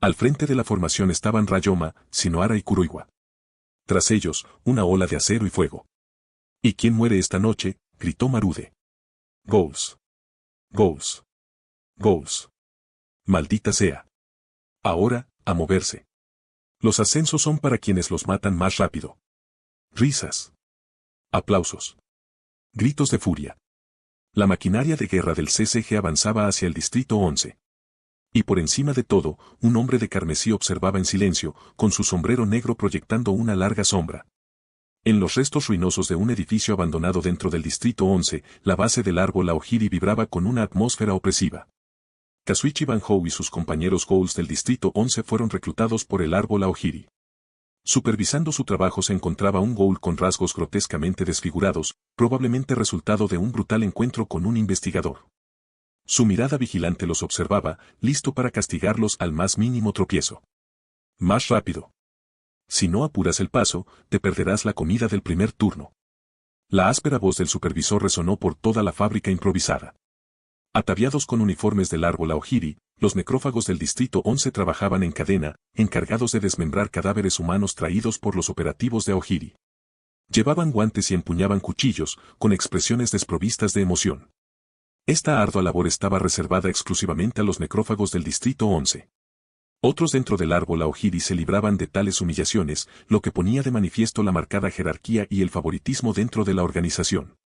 Al frente de la formación estaban Rayoma, Shinohara y Kuroiwa. Tras ellos, una ola de acero y fuego. ¿Y quién muere esta noche?, gritó Marude. Goals. Goals. Goals. Maldita sea. Ahora, a moverse. Los ascensos son para quienes los matan más rápido. Risas. Aplausos. Gritos de furia. La maquinaria de guerra del CCG avanzaba hacia el Distrito 11. Y por encima de todo, un hombre de carmesí observaba en silencio, con su sombrero negro proyectando una larga sombra. En los restos ruinosos de un edificio abandonado dentro del Distrito 11, la base del árbol Aogiri vibraba con una atmósfera opresiva. Kazuichi Banhou y sus compañeros Ghouls del Distrito 11 fueron reclutados por el árbol Aogiri. Supervisando su trabajo se encontraba un Ghoul con rasgos grotescamente desfigurados, probablemente resultado de un brutal encuentro con un investigador. Su mirada vigilante los observaba, listo para castigarlos al más mínimo tropiezo. Más rápido. Si no apuras el paso, te perderás la comida del primer turno. La áspera voz del supervisor resonó por toda la fábrica improvisada. Ataviados con uniformes del árbol Aogiri, los necrófagos del Distrito 11 trabajaban en cadena, encargados de desmembrar cadáveres humanos traídos por los operativos de Aogiri. Llevaban guantes y empuñaban cuchillos, con expresiones desprovistas de emoción. Esta ardua labor estaba reservada exclusivamente a los necrófagos del Distrito 11. Otros dentro del árbol Aogiri se libraban de tales humillaciones, lo que ponía de manifiesto la marcada jerarquía y el favoritismo dentro de la organización.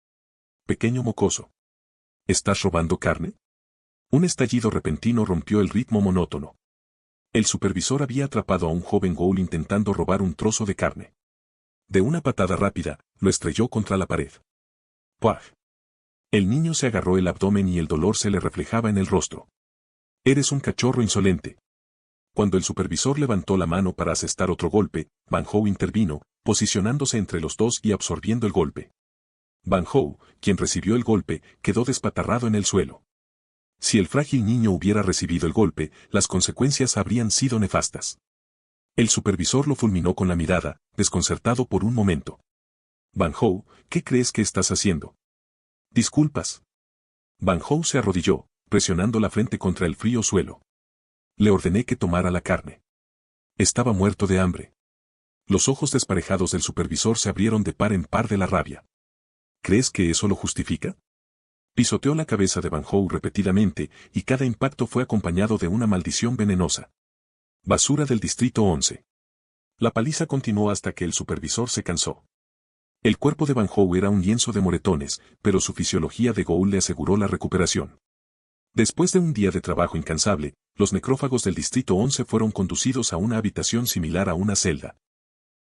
Pequeño mocoso. ¿Estás robando carne? Un estallido repentino rompió el ritmo monótono. El supervisor había atrapado a un joven Ghoul intentando robar un trozo de carne. De una patada rápida, lo estrelló contra la pared. ¡Puaj! El niño se agarró el abdomen y el dolor se le reflejaba en el rostro. Eres un cachorro insolente. Cuando el supervisor levantó la mano para asestar otro golpe, Banhou intervino, posicionándose entre los dos y absorbiendo el golpe. Banhou, quien recibió el golpe, quedó despatarrado en el suelo. Si el frágil niño hubiera recibido el golpe, las consecuencias habrían sido nefastas. El supervisor lo fulminó con la mirada, desconcertado por un momento. Banhou, ¿qué crees que estás haciendo? Disculpas. Banhou se arrodilló, presionando la frente contra el frío suelo. Le ordené que tomara la carne. Estaba muerto de hambre. Los ojos desparejados del supervisor se abrieron de par en par de la rabia. ¿Crees que eso lo justifica? Pisoteó la cabeza de Banhou repetidamente, y cada impacto fue acompañado de una maldición venenosa. Basura del Distrito 11. La paliza continuó hasta que el supervisor se cansó. El cuerpo de Banhou era un lienzo de moretones, pero su fisiología de Ghoul le aseguró la recuperación. Después de un día de trabajo incansable, los necrófagos del Distrito 11 fueron conducidos a una habitación similar a una celda.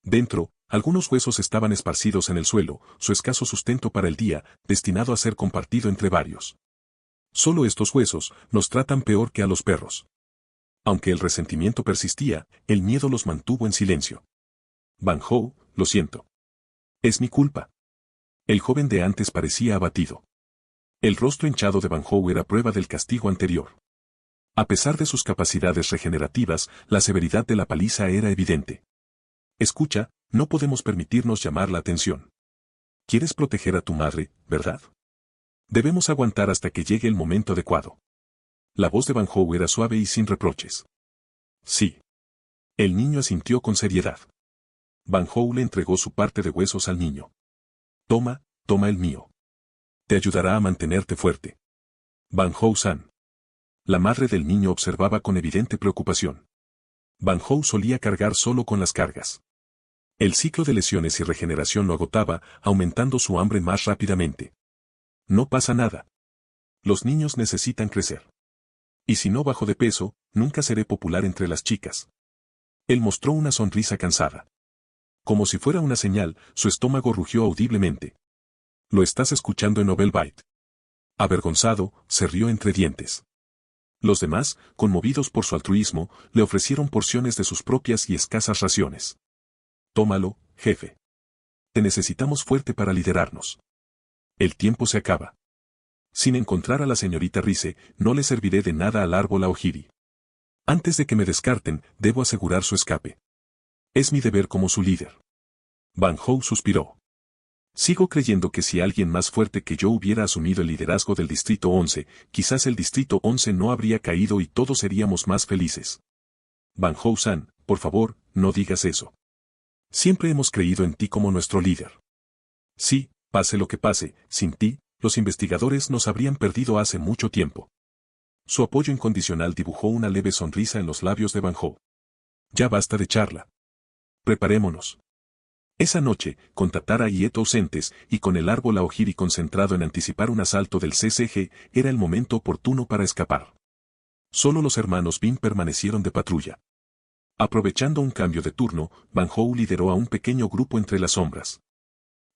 Dentro, algunos huesos estaban esparcidos en el suelo, su escaso sustento para el día, destinado a ser compartido entre varios. Solo estos huesos nos tratan peor que a los perros. Aunque el resentimiento persistía, el miedo los mantuvo en silencio. Banhou, lo siento. Es mi culpa. El joven de antes parecía abatido. El rostro hinchado de Banhou era prueba del castigo anterior. A pesar de sus capacidades regenerativas, la severidad de la paliza era evidente. Escucha, no podemos permitirnos llamar la atención. Quieres proteger a tu madre, ¿verdad? Debemos aguantar hasta que llegue el momento adecuado. La voz de Banhou era suave y sin reproches. Sí. El niño asintió con seriedad. Banhou le entregó su parte de huesos al niño. Toma, toma el mío. Te ayudará a mantenerte fuerte. Banhou-san. La madre del niño observaba con evidente preocupación. Banhou solía cargar solo con las cargas. El ciclo de lesiones y regeneración lo agotaba, aumentando su hambre más rápidamente. No pasa nada. Los niños necesitan crecer. Y si no bajo de peso, nunca seré popular entre las chicas. Él mostró una sonrisa cansada. Como si fuera una señal, su estómago rugió audiblemente. Lo estás escuchando en Novelbite. Avergonzado, se rió entre dientes. Los demás, conmovidos por su altruismo, le ofrecieron porciones de sus propias y escasas raciones. Tómalo, jefe. Te necesitamos fuerte para liderarnos. El tiempo se acaba. Sin encontrar a la señorita Rise, no le serviré de nada al árbol Aogiri. Antes de que me descarten, debo asegurar su escape. Es mi deber como su líder. Banhou suspiró. Sigo creyendo que si alguien más fuerte que yo hubiera asumido el liderazgo del Distrito 11, quizás el Distrito 11 no habría caído y todos seríamos más felices. Van Hou-san, por favor, no digas eso. Siempre hemos creído en ti como nuestro líder. Sí, pase lo que pase, sin ti, los investigadores nos habrían perdido hace mucho tiempo. Su apoyo incondicional dibujó una leve sonrisa en los labios de Van Hou. Ya basta de charla. Preparémonos. Esa noche, con Tatara y Eto ausentes, y con el árbol Aojiri concentrado en anticipar un asalto del CCG, era el momento oportuno para escapar. Solo los hermanos Bin permanecieron de patrulla. Aprovechando un cambio de turno, Van Hou lideró a un pequeño grupo entre las sombras.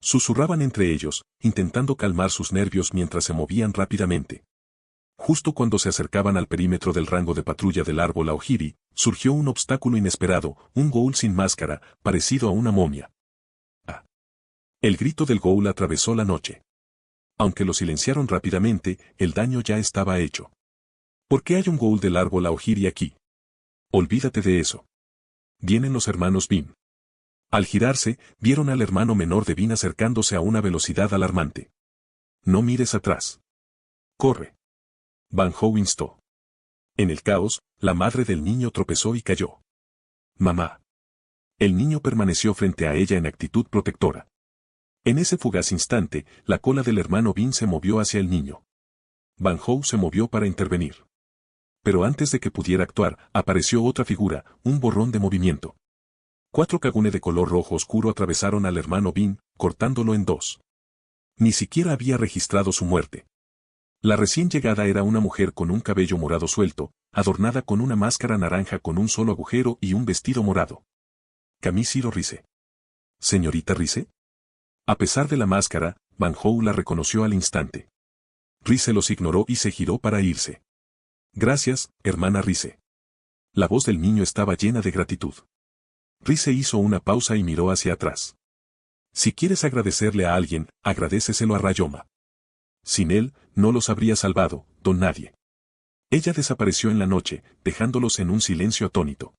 Susurraban entre ellos, intentando calmar sus nervios mientras se movían rápidamente. Justo cuando se acercaban al perímetro del rango de patrulla del árbol Aojiri, surgió un obstáculo inesperado, un ghoul sin máscara, parecido a una momia. El grito del ghoul atravesó la noche. Aunque lo silenciaron rápidamente, el daño ya estaba hecho. ¿Por qué hay un ghoul del árbol Aojiri aquí? Olvídate de eso. Vienen los hermanos Bin. Al girarse, vieron al hermano menor de Bin acercándose a una velocidad alarmante. No mires atrás. Corre. Van Hou instó. En el caos, la madre del niño tropezó y cayó. Mamá. El niño permaneció frente a ella en actitud protectora. En ese fugaz instante, la cola del hermano Bin se movió hacia el niño. Van Hou se movió para intervenir. Pero antes de que pudiera actuar, apareció otra figura, un borrón de movimiento. 4 Kagune de color rojo oscuro atravesaron al hermano Bin, cortándolo en 2. Ni siquiera había registrado su muerte. La recién llegada era una mujer con un cabello morado suelto, adornada con una máscara naranja con un solo agujero y un vestido morado. Kamishiro Rise. ¿Señorita Rise? A pesar de la máscara, Van Hou la reconoció al instante. Rise los ignoró y se giró para irse. Gracias, hermana Rise. La voz del niño estaba llena de gratitud. Rise hizo una pausa y miró hacia atrás. Si quieres agradecerle a alguien, agradéceselo a Rayoma. Sin él, no los habría salvado, don nadie. Ella desapareció en la noche, dejándolos en un silencio atónito.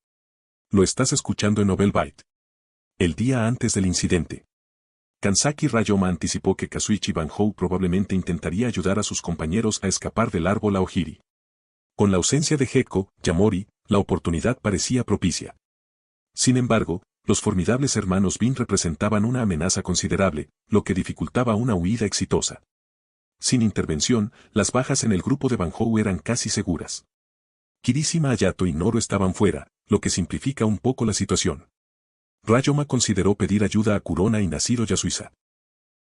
Lo estás escuchando en Novel Byte. El día antes del incidente. Kansaki Rayoma anticipó que Kazuichi Van Hou probablemente intentaría ayudar a sus compañeros a escapar del árbol Aojiri. Con la ausencia de Gekko, Yamori, la oportunidad parecía propicia. Sin embargo, los formidables hermanos Bin representaban una amenaza considerable, lo que dificultaba una huida exitosa. Sin intervención, las bajas en el grupo de Van Hou eran casi seguras. Kirishima Hayato y Noro estaban fuera, lo que simplifica un poco la situación. Rayoma consideró pedir ayuda a Kurona y Nashiro Yasuisa.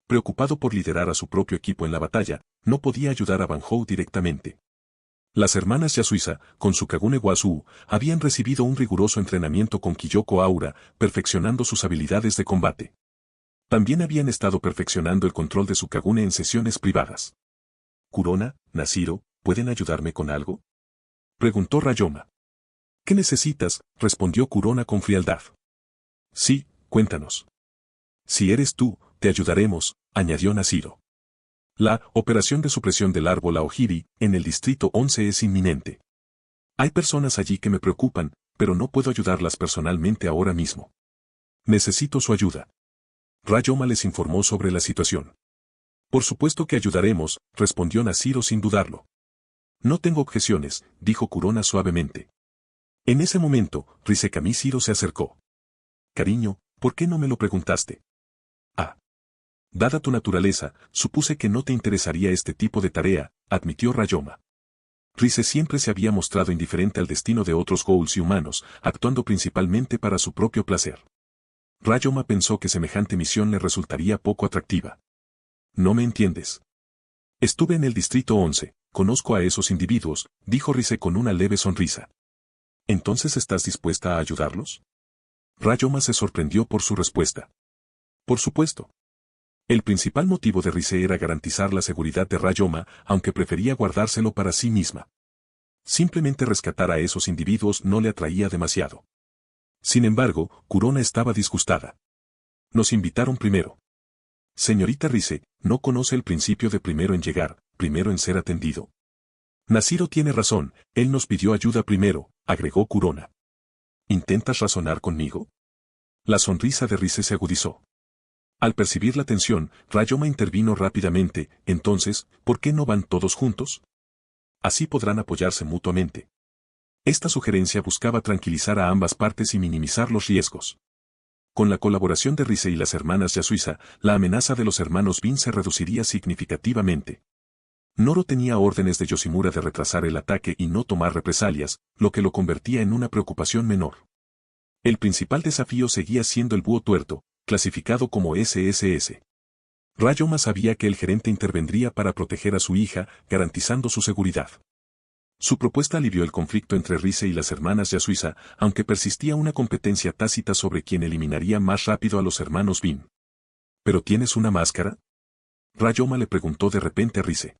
Preocupado por liderar a su propio equipo en la batalla, no podía ayudar a Van Hou directamente. Las hermanas Yasuisa, con su Kagune Wasu, habían recibido un riguroso entrenamiento con Kyoko Aura, perfeccionando sus habilidades de combate. También habían estado perfeccionando el control de su Kagune en sesiones privadas. Kurona, Nashiro, ¿pueden ayudarme con algo? Preguntó Rayoma. ¿Qué necesitas? Respondió Kurona con frialdad. Sí, cuéntanos. Si eres tú, te ayudaremos, añadió Nashiro. La operación de supresión del árbol Aojiri en el distrito 11 es inminente. Hay personas allí que me preocupan, pero no puedo ayudarlas personalmente ahora mismo. Necesito su ayuda. Rayoma les informó sobre la situación. Por supuesto que ayudaremos, respondió Nashiro sin dudarlo. No tengo objeciones, dijo Kurona suavemente. En ese momento, Rise Kamishiro se acercó. Cariño, ¿por qué no me lo preguntaste? Ah. Dada tu naturaleza, supuse que no te interesaría este tipo de tarea, admitió Rayoma. Rise siempre se había mostrado indiferente al destino de otros ghouls y humanos, actuando principalmente para su propio placer. Rayoma pensó que semejante misión le resultaría poco atractiva. No me entiendes. Estuve en el distrito 11, conozco a esos individuos, dijo Rise con una leve sonrisa. ¿Entonces estás dispuesta a ayudarlos? Rayoma se sorprendió por su respuesta. Por supuesto. El principal motivo de Rise era garantizar la seguridad de Rayoma, aunque prefería guardárselo para sí misma. Simplemente rescatar a esos individuos no le atraía demasiado. Sin embargo, Kurona estaba disgustada. Nos invitaron primero. Señorita Rise, ¿no conoce el principio de primero en llegar, primero en ser atendido? Nashiro tiene razón, él nos pidió ayuda primero, agregó Kurona. ¿Intentas razonar conmigo? La sonrisa de Rise se agudizó. Al percibir la tensión, Rayoma intervino rápidamente, entonces, ¿por qué no van todos juntos? Así podrán apoyarse mutuamente. Esta sugerencia buscaba tranquilizar a ambas partes y minimizar los riesgos. Con la colaboración de Rise y las hermanas Yasuisa, la amenaza de los hermanos Bin se reduciría significativamente. Noro tenía órdenes de Yoshimura de retrasar el ataque y no tomar represalias, lo que lo convertía en una preocupación menor. El principal desafío seguía siendo el búho tuerto, clasificado como SSS. Ryoma sabía que el gerente intervendría para proteger a su hija, garantizando su seguridad. Su propuesta alivió el conflicto entre Rise y las hermanas Yasuisa, aunque persistía una competencia tácita sobre quién eliminaría más rápido a los hermanos Bin. ¿Pero tienes una máscara? Ryoma le preguntó de repente a Rise.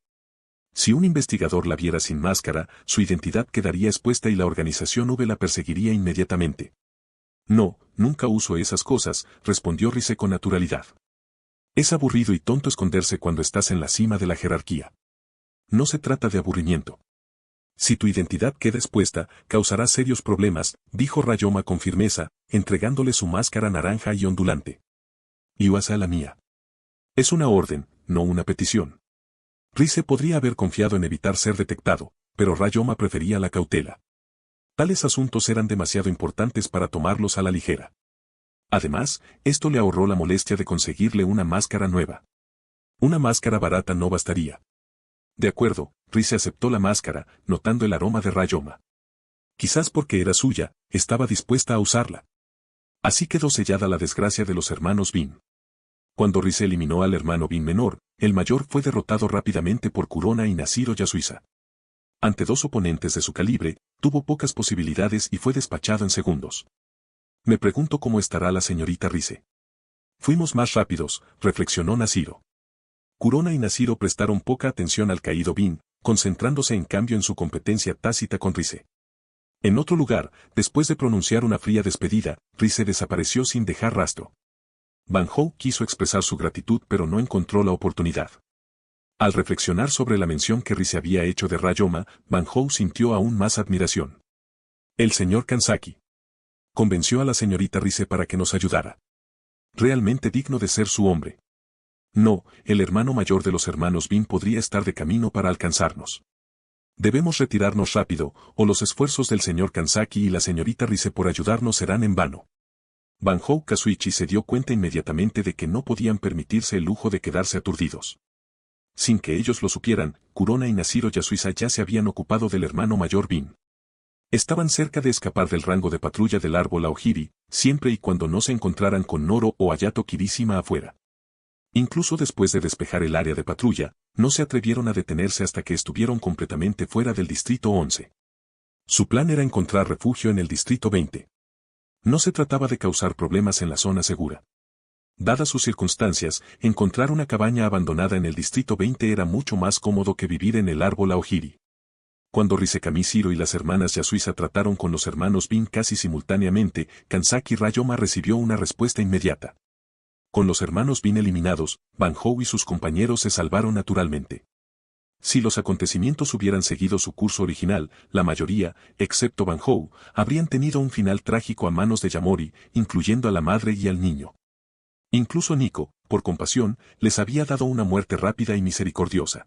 Si un investigador la viera sin máscara, su identidad quedaría expuesta y la organización V la perseguiría inmediatamente. No, nunca uso esas cosas, respondió Rise con naturalidad. Es aburrido y tonto esconderse cuando estás en la cima de la jerarquía. No se trata de aburrimiento. Si tu identidad queda expuesta, causará serios problemas, dijo Ryoma con firmeza, entregándole su máscara naranja y ondulante. Iwasa la mía. Es una orden, no una petición. Rise podría haber confiado en evitar ser detectado, pero Ryoma prefería la cautela. Tales asuntos eran demasiado importantes para tomarlos a la ligera. Además, esto le ahorró la molestia de conseguirle una máscara nueva. Una máscara barata no bastaría. De acuerdo, Rise aceptó la máscara, notando el aroma de Ryoma. Quizás porque era suya, estaba dispuesta a usarla. Así quedó sellada la desgracia de los hermanos Bin. Cuando Rise eliminó al hermano Bin menor, el mayor fue derrotado rápidamente por Kurona y Nashiro Yasuisa. Ante dos oponentes de su calibre, tuvo pocas posibilidades y fue despachado en segundos. Me pregunto cómo estará la señorita Rise. Fuimos más rápidos, reflexionó Nashiro. Kurona y Nashiro prestaron poca atención al caído Bin, concentrándose en cambio en su competencia tácita con Rise. En otro lugar, después de pronunciar una fría despedida, Rise desapareció sin dejar rastro. Van Hou quiso expresar su gratitud pero no encontró la oportunidad. Al reflexionar sobre la mención que Rise había hecho de Ryoma, Van Hou sintió aún más admiración. El señor Kanzaki convenció a la señorita Rise para que nos ayudara. Realmente digno de ser su hombre. No, el hermano mayor de los hermanos Bin podría estar de camino para alcanzarnos. Debemos retirarnos rápido, o los esfuerzos del señor Kanzaki y la señorita Rise por ayudarnos serán en vano. Van Hou Kazuichi se dio cuenta inmediatamente de que no podían permitirse el lujo de quedarse aturdidos. Sin que ellos lo supieran, Kurona y Nashiro Yasuisa ya se habían ocupado del hermano mayor Bin. Estaban cerca de escapar del rango de patrulla del árbol Aojiri, siempre y cuando no se encontraran con Noro o Ayato Kirishima afuera. Incluso después de despejar el área de patrulla, no se atrevieron a detenerse hasta que estuvieron completamente fuera del distrito 11. Su plan era encontrar refugio en el distrito 20. No se trataba de causar problemas en la zona segura. Dadas sus circunstancias, encontrar una cabaña abandonada en el distrito 20 era mucho más cómodo que vivir en el árbol Aojiri. Cuando Risekami Shiro y las hermanas Yasuisa trataron con los hermanos Bin casi simultáneamente, Kanzaki Ryoma recibió una respuesta inmediata. Con los hermanos Bin eliminados, Van Hou y sus compañeros se salvaron naturalmente. Si los acontecimientos hubieran seguido su curso original, la mayoría, excepto Van Hou, habrían tenido un final trágico a manos de Yamori, incluyendo a la madre y al niño. Incluso Nico, por compasión, les había dado una muerte rápida y misericordiosa.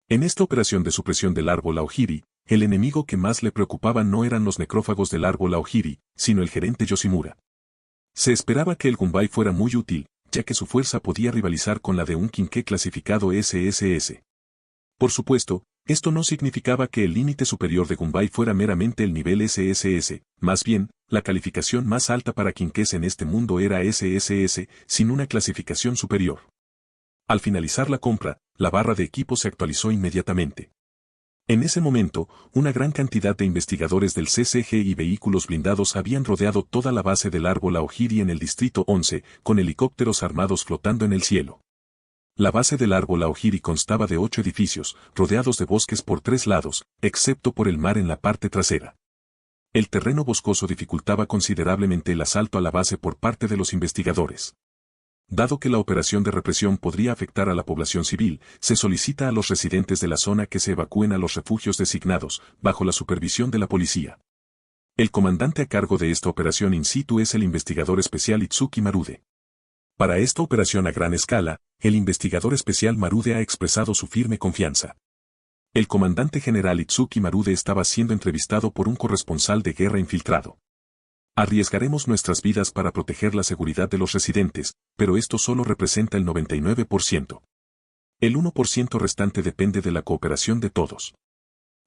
En esta operación de supresión del árbol Aojiri, el enemigo que más le preocupaba no eran los necrófagos del árbol Aojiri, sino el gerente Yoshimura. Se esperaba que el Gunbai fuera muy útil, ya que su fuerza podía rivalizar con la de un Kinke clasificado SSS. Por supuesto, esto no significaba que el límite superior de Gunbai fuera meramente el nivel SSS, más bien, la calificación más alta para Kinkes en este mundo era SSS, sin una clasificación superior. Al finalizar la compra, la barra de equipo se actualizó inmediatamente. En ese momento, una gran cantidad de investigadores del CCG y vehículos blindados habían rodeado toda la base del árbol Aojiri en el distrito 11, con helicópteros armados flotando en el cielo. La base del árbol Aojiri constaba de 8 edificios, rodeados de bosques por 3 lados, excepto por el mar en la parte trasera. El terreno boscoso dificultaba considerablemente el asalto a la base por parte de los investigadores. Dado que la operación de represión podría afectar a la población civil, se solicita a los residentes de la zona que se evacúen a los refugios designados, bajo la supervisión de la policía. El comandante a cargo de esta operación in situ es el investigador especial Itsuki Marude. Para esta operación a gran escala, el investigador especial Marude ha expresado su firme confianza. El comandante general Itsuki Marude estaba siendo entrevistado por un corresponsal de guerra infiltrado. Arriesgaremos nuestras vidas para proteger la seguridad de los residentes, pero esto solo representa el 99%. El 1% restante depende de la cooperación de todos.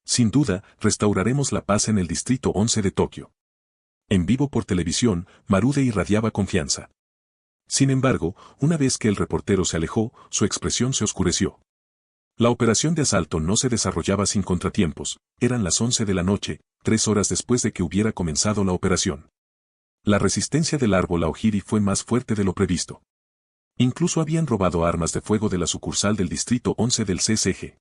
Sin duda, restauraremos la paz en el Distrito 11 de Tokio. En vivo por televisión, Marude irradiaba confianza. Sin embargo, una vez que el reportero se alejó, su expresión se oscureció. La operación de asalto no se desarrollaba sin contratiempos, eran las 11 de la noche, 3 horas después de que hubiera comenzado la operación. La resistencia del árbol Aogiri fue más fuerte de lo previsto. Incluso habían robado armas de fuego de la sucursal del Distrito 11 del CCG.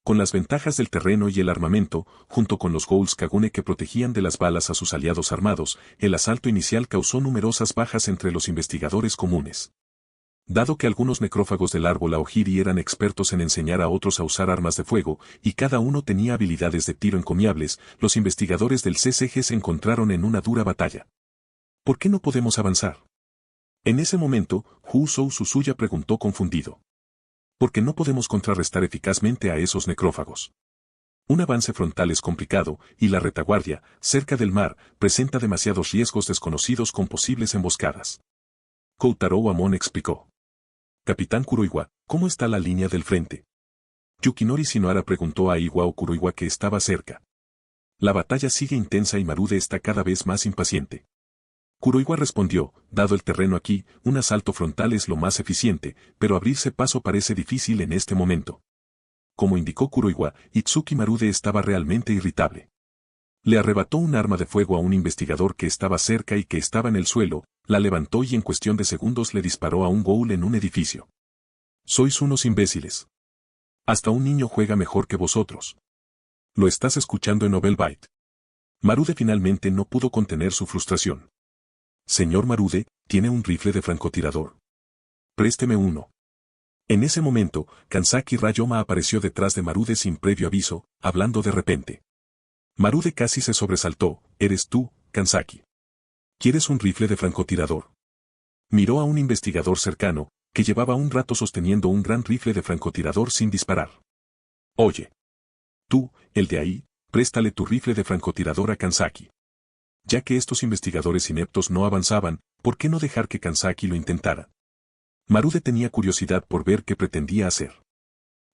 Con las ventajas del terreno y el armamento, junto con los Ghouls Kagune que protegían de las balas a sus aliados armados, el asalto inicial causó numerosas bajas entre los investigadores comunes. Dado que algunos necrófagos del árbol Aogiri eran expertos en enseñar a otros a usar armas de fuego, y cada uno tenía habilidades de tiro encomiables, los investigadores del CCG se encontraron en una dura batalla. ¿Por qué no podemos avanzar? En ese momento, Husou Suzuya preguntó confundido. Porque no podemos contrarrestar eficazmente a esos necrófagos. Un avance frontal es complicado, y la retaguardia, cerca del mar, presenta demasiados riesgos desconocidos con posibles emboscadas. Koutarou Amon explicó. Capitán Kuroiwa, ¿cómo está la línea del frente? Yukinori Shinohara preguntó a Iwao Kuroiwa que estaba cerca. La batalla sigue intensa y Marude está cada vez más impaciente. Kuroiwa respondió, dado el terreno aquí, un asalto frontal es lo más eficiente, pero abrirse paso parece difícil en este momento. Como indicó Kuroiwa, Itsuki Marude estaba realmente irritable. Le arrebató un arma de fuego a un investigador que estaba cerca y que estaba en el suelo, la levantó y en cuestión de segundos le disparó a un ghoul en un edificio. Sois unos imbéciles. Hasta un niño juega mejor que vosotros. Lo estás escuchando en Novel Byte. Marude finalmente no pudo contener su frustración. Señor Marude, ¿tiene un rifle de francotirador? Présteme uno. En ese momento, Kansaki Rayoma apareció detrás de Marude sin previo aviso, hablando de repente. Marude casi se sobresaltó, ¿eres tú, Kansaki? ¿Quieres un rifle de francotirador? Miró a un investigador cercano, que llevaba un rato sosteniendo un gran rifle de francotirador sin disparar. Oye. Tú, el de ahí, préstale tu rifle de francotirador a Kansaki. Ya que estos investigadores ineptos no avanzaban, ¿por qué no dejar que Kansaki lo intentara? Marude tenía curiosidad por ver qué pretendía hacer.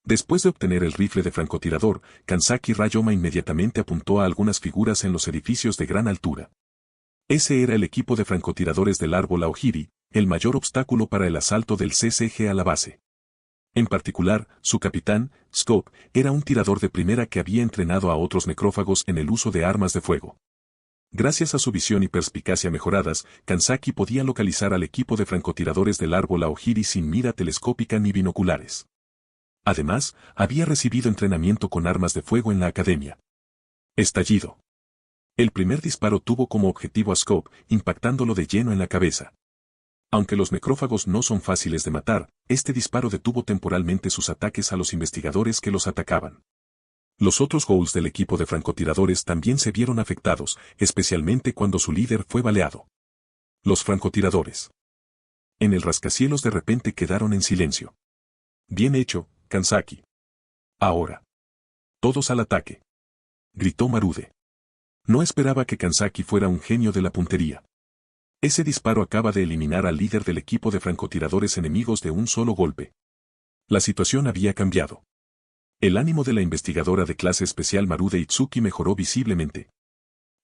Después de obtener el rifle de francotirador, Kansaki Rayoma inmediatamente apuntó a algunas figuras en los edificios de gran altura. Ese era el equipo de francotiradores del árbol Aogiri, el mayor obstáculo para el asalto del CCG a la base. En particular, su capitán, Scope, era un tirador de primera que había entrenado a otros necrófagos en el uso de armas de fuego. Gracias a su visión y perspicacia mejoradas, Kansaki podía localizar al equipo de francotiradores del árbol Aogiri sin mira telescópica ni binoculares. Además, había recibido entrenamiento con armas de fuego en la academia. Estallido. El primer disparo tuvo como objetivo a Scope, impactándolo de lleno en la cabeza. Aunque los necrófagos no son fáciles de matar, este disparo detuvo temporalmente sus ataques a los investigadores que los atacaban. Los otros ghouls del equipo de francotiradores también se vieron afectados, especialmente cuando su líder fue baleado. Los francotiradores. En el rascacielos de repente quedaron en silencio. Bien hecho, Kansaki. Ahora. Todos al ataque. Gritó Marude. No esperaba que Kansaki fuera un genio de la puntería. Ese disparo acaba de eliminar al líder del equipo de francotiradores enemigos de un solo golpe. La situación había cambiado. El ánimo de la investigadora de clase especial Marude Itsuki mejoró visiblemente.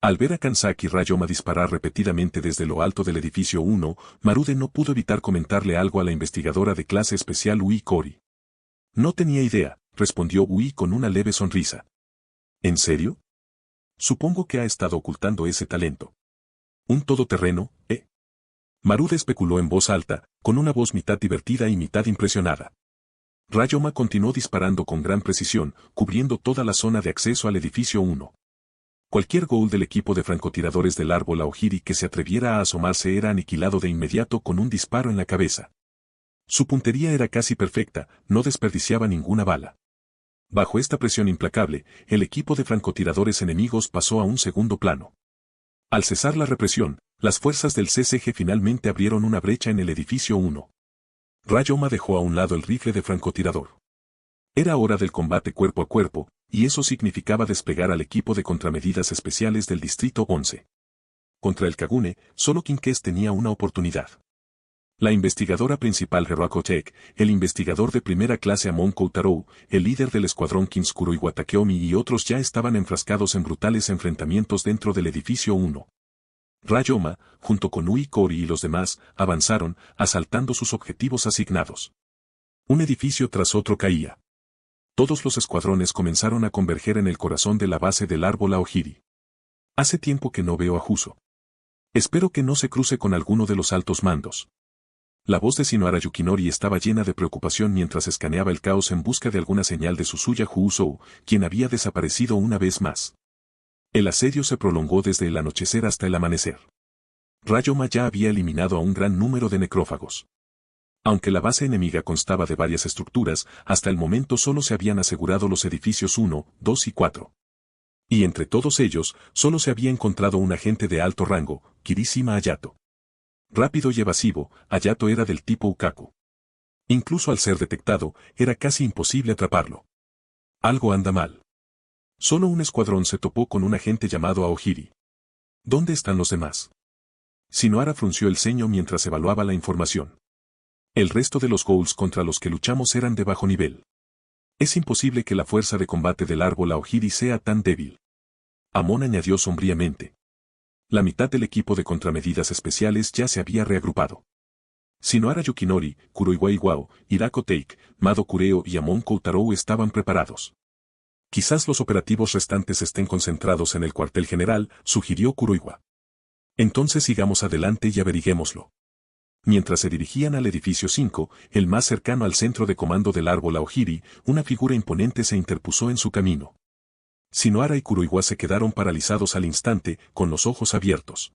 Al ver a Kansaki Rayoma disparar repetidamente desde lo alto del edificio 1, Marude no pudo evitar comentarle algo a la investigadora de clase especial Ui Kori. No tenía idea, respondió Ui con una leve sonrisa. ¿En serio? Supongo que ha estado ocultando ese talento. ¿Un todoterreno, eh? Marude especuló en voz alta, con una voz mitad divertida y mitad impresionada. Rayoma continuó disparando con gran precisión, cubriendo toda la zona de acceso al edificio 1. Cualquier ghoul del equipo de francotiradores del árbol Aogiri que se atreviera a asomarse era aniquilado de inmediato con un disparo en la cabeza. Su puntería era casi perfecta, no desperdiciaba ninguna bala. Bajo esta presión implacable, el equipo de francotiradores enemigos pasó a un segundo plano. Al cesar la represión, las fuerzas del CCG finalmente abrieron una brecha en el edificio 1. Rayoma dejó a un lado el rifle de francotirador. Era hora del combate cuerpo a cuerpo, y eso significaba desplegar al equipo de contramedidas especiales del Distrito 11. Contra el Kagune, solo Quinkés tenía una oportunidad. La investigadora principal Hiroako Tech, el investigador de primera clase Amon Koutarou, el líder del escuadrón Kinskuro Takeomi y otros ya estaban enfrascados en brutales enfrentamientos dentro del edificio 1. Rayoma, junto con Ui Kori y los demás, avanzaron, asaltando sus objetivos asignados. Un edificio tras otro caía. Todos los escuadrones comenzaron a converger en el corazón de la base del árbol Aojiri. Hace tiempo que no veo a Juso. Espero que no se cruce con alguno de los altos mandos. La voz de Shinohara Yukinori estaba llena de preocupación mientras escaneaba el caos en busca de alguna señal de Suzuya Juusou, quien había desaparecido una vez más. El asedio se prolongó desde el anochecer hasta el amanecer. Rayoma ya había eliminado a un gran número de necrófagos. Aunque la base enemiga constaba de varias estructuras, hasta el momento solo se habían asegurado los edificios 1, 2 y 4. Y entre todos ellos, solo se había encontrado un agente de alto rango, Kirishima Hayato. Rápido y evasivo, Hayato era del tipo Ukaku. Incluso al ser detectado, era casi imposible atraparlo. Algo anda mal. Solo un escuadrón se topó con un agente llamado Aojiri. ¿Dónde están los demás? Shinohara frunció el ceño mientras evaluaba la información. El resto de los ghouls contra los que luchamos eran de bajo nivel. Es imposible que la fuerza de combate del árbol Aojiri sea tan débil. Amon añadió sombríamente. La mitad del equipo de contramedidas especiales ya se había reagrupado. Shinohara Yukinori, Kuroiwa Iwao, Hirako Teik, Mado Kureo y Amon Koutarou estaban preparados. Quizás los operativos restantes estén concentrados en el cuartel general, sugirió Kuroiwa. Entonces sigamos adelante y averiguémoslo. Mientras se dirigían al edificio 5, el más cercano al centro de comando del árbol Aojiri, una figura imponente se interpuso en su camino. Shinohara y Kuroiwa se quedaron paralizados al instante, con los ojos abiertos.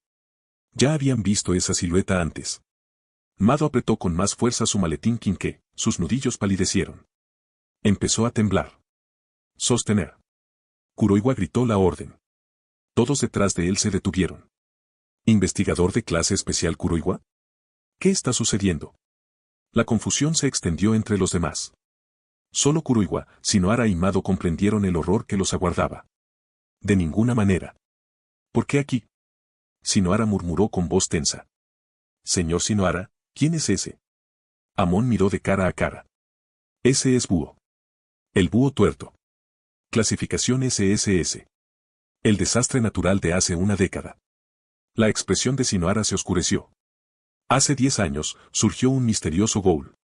Ya habían visto esa silueta antes. Mado apretó con más fuerza su maletín Kinke, sus nudillos palidecieron. Empezó a temblar. Sostener. Kuroiwa gritó la orden. Todos detrás de él se detuvieron. ¿Investigador de clase especial Kuroiwa? ¿Qué está sucediendo? La confusión se extendió entre los demás. Solo Kuroiwa, Shinohara y Mado comprendieron el horror que los aguardaba. De ninguna manera. ¿Por qué aquí? Shinohara murmuró con voz tensa. Señor Shinohara, ¿quién es ese? Amon miró de cara a cara. Ese es Búho. El búho tuerto. Clasificación SSS. El desastre natural de hace una década. La expresión de Shinohara se oscureció. Hace 10 años, surgió un misterioso ghoul.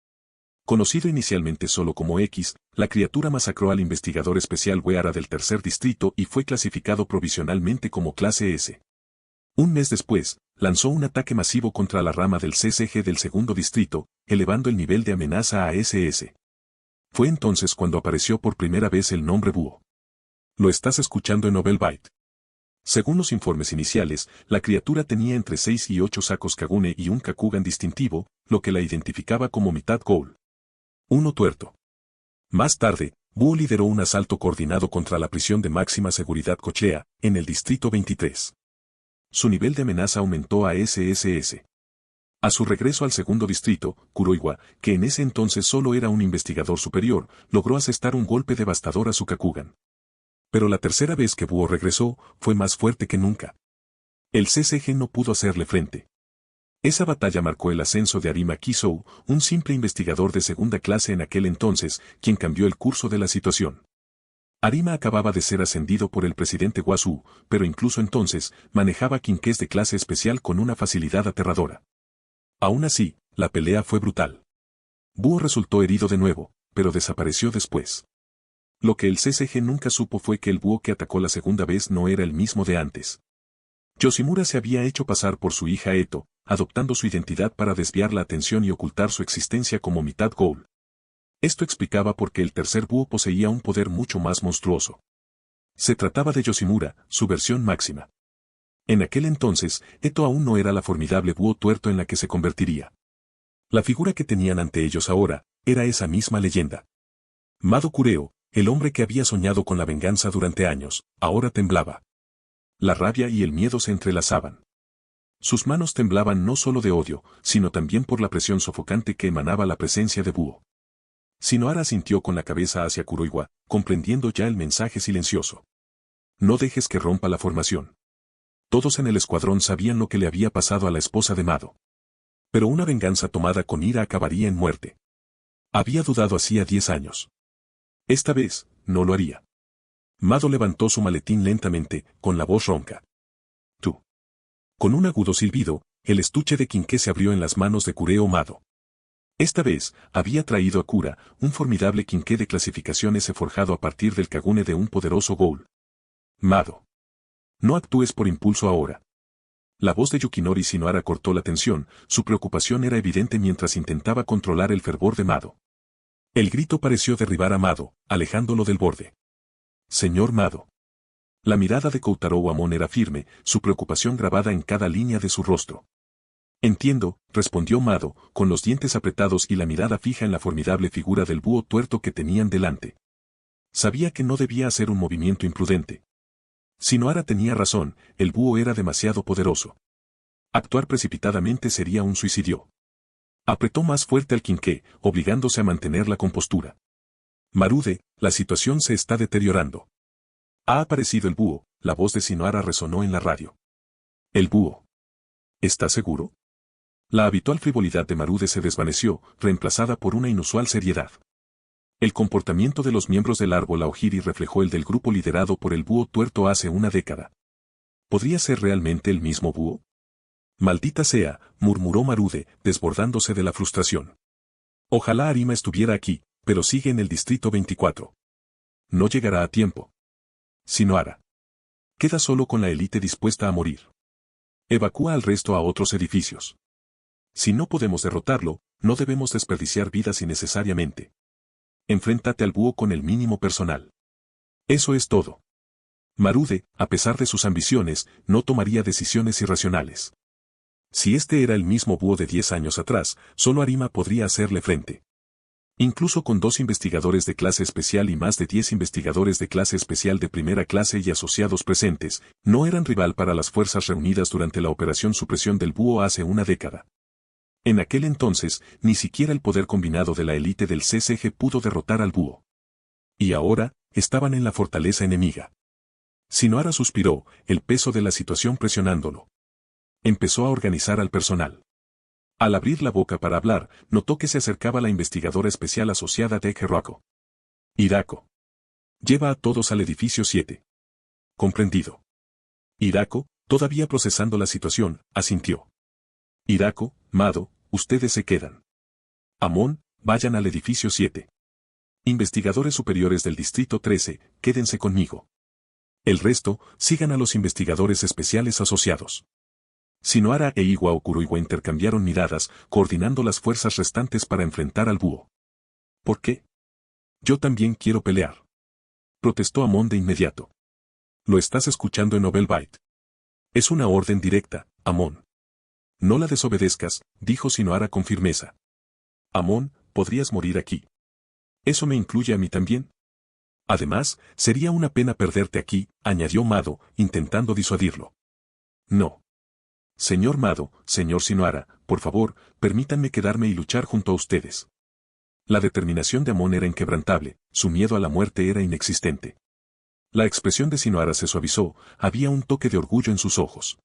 Conocido inicialmente solo como X, la criatura masacró al investigador especial Weara del tercer distrito y fue clasificado provisionalmente como clase S. Un mes después, lanzó un ataque masivo contra la rama del CCG del segundo distrito, elevando el nivel de amenaza a SS. Fue entonces cuando apareció por primera vez el nombre Búho. Lo estás escuchando en Novel Byte. Según los informes iniciales, la criatura tenía entre 6 y 8 sacos Kagune y un Kakugan distintivo, lo que la identificaba como mitad ghoul. Uno tuerto. Más tarde, Búho lideró un asalto coordinado contra la prisión de máxima seguridad Cochea, en el distrito 23. Su nivel de amenaza aumentó a SSS. A su regreso al segundo distrito, Kuroiwa, que en ese entonces solo era un investigador superior, logró asestar un golpe devastador a su Kakugan. Pero la tercera vez que Búho regresó, fue más fuerte que nunca. El CCG no pudo hacerle frente. Esa batalla marcó el ascenso de Arima Kisou, un simple investigador de segunda clase en aquel entonces, quien cambió el curso de la situación. Arima acababa de ser ascendido por el presidente Wasu, pero incluso entonces, manejaba Kinkés de clase especial con una facilidad aterradora. Aún así, la pelea fue brutal. Búho resultó herido de nuevo, pero desapareció después. Lo que el CCG nunca supo fue que el búho que atacó la segunda vez no era el mismo de antes. Yoshimura se había hecho pasar por su hija Eto, adoptando su identidad para desviar la atención y ocultar su existencia como mitad ghoul. Esto explicaba por qué el tercer búho poseía un poder mucho más monstruoso. Se trataba de Yoshimura, su versión máxima. En aquel entonces, Eto aún no era la formidable búho tuerto en la que se convertiría. La figura que tenían ante ellos ahora, era esa misma leyenda. Mado Kureo, el hombre que había soñado con la venganza durante años, ahora temblaba. La rabia y el miedo se entrelazaban. Sus manos temblaban no solo de odio, sino también por la presión sofocante que emanaba la presencia de Búho. Shinohara asintió con la cabeza hacia Kuroiwa, comprendiendo ya el mensaje silencioso. No dejes que rompa la formación. Todos en el escuadrón sabían lo que le había pasado a la esposa de Mado. Pero una venganza tomada con ira acabaría en muerte. Había dudado hacía 10 años. Esta vez, no lo haría. Mado levantó su maletín lentamente, con la voz ronca. Tú. Con un agudo silbido, el estuche de quinqué se abrió en las manos de Kureo Mado. Esta vez, había traído a Kura, un formidable quinqué de clasificación S forjado a partir del kagune de un poderoso ghoul. Mado. No actúes por impulso ahora. La voz de Yukinori Shinohara cortó la tensión, su preocupación era evidente mientras intentaba controlar el fervor de Mado. El grito pareció derribar a Mado, alejándolo del borde. Señor Mado. La mirada de Koutarou Amon era firme, su preocupación grabada en cada línea de su rostro. Entiendo, respondió Mado, con los dientes apretados y la mirada fija en la formidable figura del búho tuerto que tenían delante. Sabía que no debía hacer un movimiento imprudente. Shinohara tenía razón, el búho era demasiado poderoso. Actuar precipitadamente sería un suicidio. Apretó más fuerte al quinqué, obligándose a mantener la compostura. Marude, la situación se está deteriorando. Ha aparecido el búho, la voz de Shinohara resonó en la radio. El búho. ¿Estás seguro? La habitual frivolidad de Marude se desvaneció, reemplazada por una inusual seriedad. El comportamiento de los miembros del árbol Aogiri reflejó el del grupo liderado por el búho tuerto hace una década. ¿Podría ser realmente el mismo búho? Maldita sea, murmuró Marude, desbordándose de la frustración. Ojalá Arima estuviera aquí, pero sigue en el distrito 24. No llegará a tiempo. Shinohara. Queda solo con la élite dispuesta a morir. Evacúa al resto a otros edificios. Si no podemos derrotarlo, no debemos desperdiciar vidas innecesariamente. Enfréntate al búho con el mínimo personal. Eso es todo. Marude, a pesar de sus ambiciones, no tomaría decisiones irracionales. Si este era el mismo búho de 10 años atrás, solo Arima podría hacerle frente. Incluso con 2 investigadores de clase especial y más de 10 investigadores de clase especial de primera clase y asociados presentes, no eran rival para las fuerzas reunidas durante la operación supresión del búho hace una década. En aquel entonces, ni siquiera el poder combinado de la élite del CCG pudo derrotar al búho. Y ahora, estaban en la fortaleza enemiga. Shinohara suspiró, el peso de la situación presionándolo. Empezó a organizar al personal. Al abrir la boca para hablar, notó que se acercaba la investigadora especial asociada de Hirako. Hirako. Lleva a todos al edificio 7. Comprendido. Hirako, todavía procesando la situación, asintió. Hirako, Mado, ustedes se quedan. Amon, vayan al edificio 7. Investigadores superiores del distrito 13, quédense conmigo. El resto, sigan a los investigadores especiales asociados. Shinohara e Iwao Kuroiwa intercambiaron miradas, coordinando las fuerzas restantes para enfrentar al búho. ¿Por qué? Yo también quiero pelear. Protestó Amon de inmediato. Lo estás escuchando en Nobelbite. Es una orden directa, Amon. No la desobedezcas, dijo Shinohara con firmeza. Amon, podrías morir aquí. ¿Eso me incluye a mí también? Además, sería una pena perderte aquí, añadió Mado, intentando disuadirlo. No. Señor Mado, señor Shinohara, por favor, permítanme quedarme y luchar junto a ustedes. La determinación de Amon era inquebrantable, su miedo a la muerte era inexistente. La expresión de Shinohara se suavizó, había un toque de orgullo en sus ojos.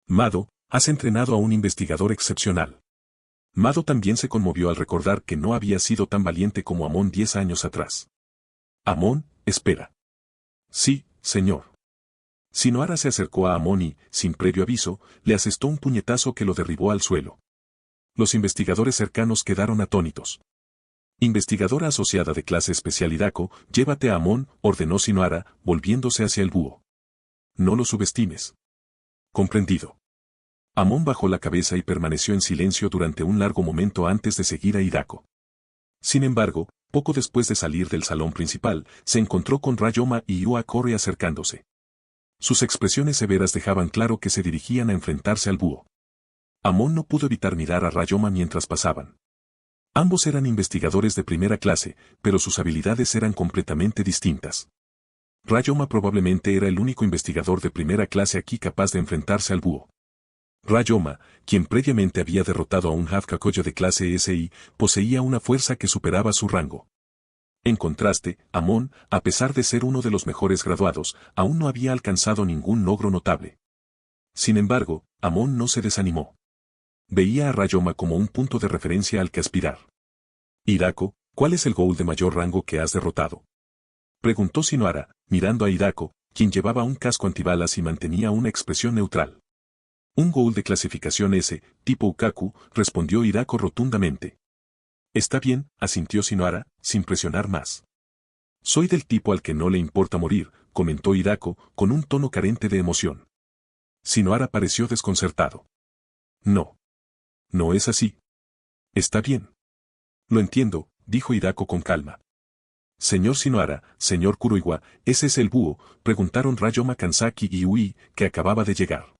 Mado, has entrenado a un investigador excepcional. Mado también se conmovió al recordar que no había sido tan valiente como Amon 10 años atrás. Amon, espera. Sí, señor. Shinohara se acercó a Amon y, sin previo aviso, le asestó un puñetazo que lo derribó al suelo. Los investigadores cercanos quedaron atónitos. Investigadora asociada de clase especial Hirako, llévate a Amon, ordenó Shinohara, volviéndose hacia el búho. No lo subestimes. Comprendido. Amon bajó la cabeza y permaneció en silencio durante un largo momento antes de seguir a Hirako. Sin embargo, poco después de salir del salón principal, se encontró con Ryoma y Yua Kore acercándose. Sus expresiones severas dejaban claro que se dirigían a enfrentarse al búho. Amon no pudo evitar mirar a Ryoma mientras pasaban. Ambos eran investigadores de primera clase, pero sus habilidades eran completamente distintas. Ryoma probablemente era el único investigador de primera clase aquí capaz de enfrentarse al búho. Rayoma, quien previamente había derrotado a un Hafkakoyo de clase SI, poseía una fuerza que superaba su rango. En contraste, Amon, a pesar de ser uno de los mejores graduados, aún no había alcanzado ningún logro notable. Sin embargo, Amon no se desanimó. Veía a Rayoma como un punto de referencia al que aspirar. Hirako, ¿cuál es el Ghoul de mayor rango que has derrotado? Preguntó Shinohara, mirando a Hirako, quien llevaba un casco antibalas y mantenía una expresión neutral. Un Ghoul de clasificación S, tipo Ukaku, respondió Hirako rotundamente. Está bien, asintió Shinohara, sin presionar más. Soy del tipo al que no le importa morir, comentó Hirako, con un tono carente de emoción. Shinohara pareció desconcertado. No. No es así. Está bien. Lo entiendo, dijo Hirako con calma. Señor Shinohara, señor Kuroiwa, ¿ese es el búho?, preguntaron Rayoma Kanzaki y Ui, que acababa de llegar.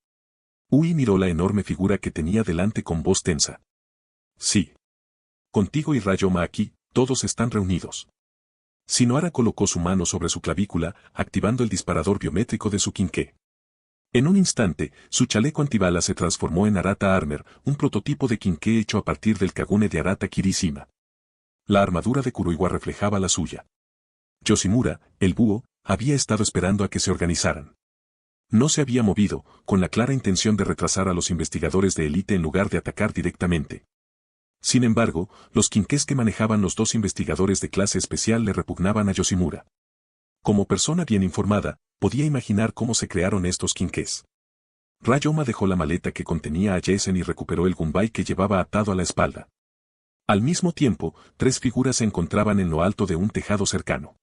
Ui miró la enorme figura que tenía delante con voz tensa. Sí. Contigo y Rayoma aquí, todos están reunidos. Shinohara colocó su mano sobre su clavícula, activando el disparador biométrico de su quinqué. En un instante, su chaleco antibalas se transformó en Arata Armor, un prototipo de quinqué hecho a partir del Kagune de Arata Kirishima. La armadura de Kuroiwa reflejaba la suya. Yoshimura, el búho, había estado esperando a que se organizaran. No se había movido, con la clara intención de retrasar a los investigadores de élite en lugar de atacar directamente. Sin embargo, los quinqués que manejaban los dos investigadores de clase especial le repugnaban a Yoshimura. Como persona bien informada, podía imaginar cómo se crearon estos quinqués. Rayoma dejó la maleta que contenía a Jason y recuperó el gunbai que llevaba atado a la espalda. Al mismo tiempo, tres figuras se encontraban en lo alto de un tejado cercano.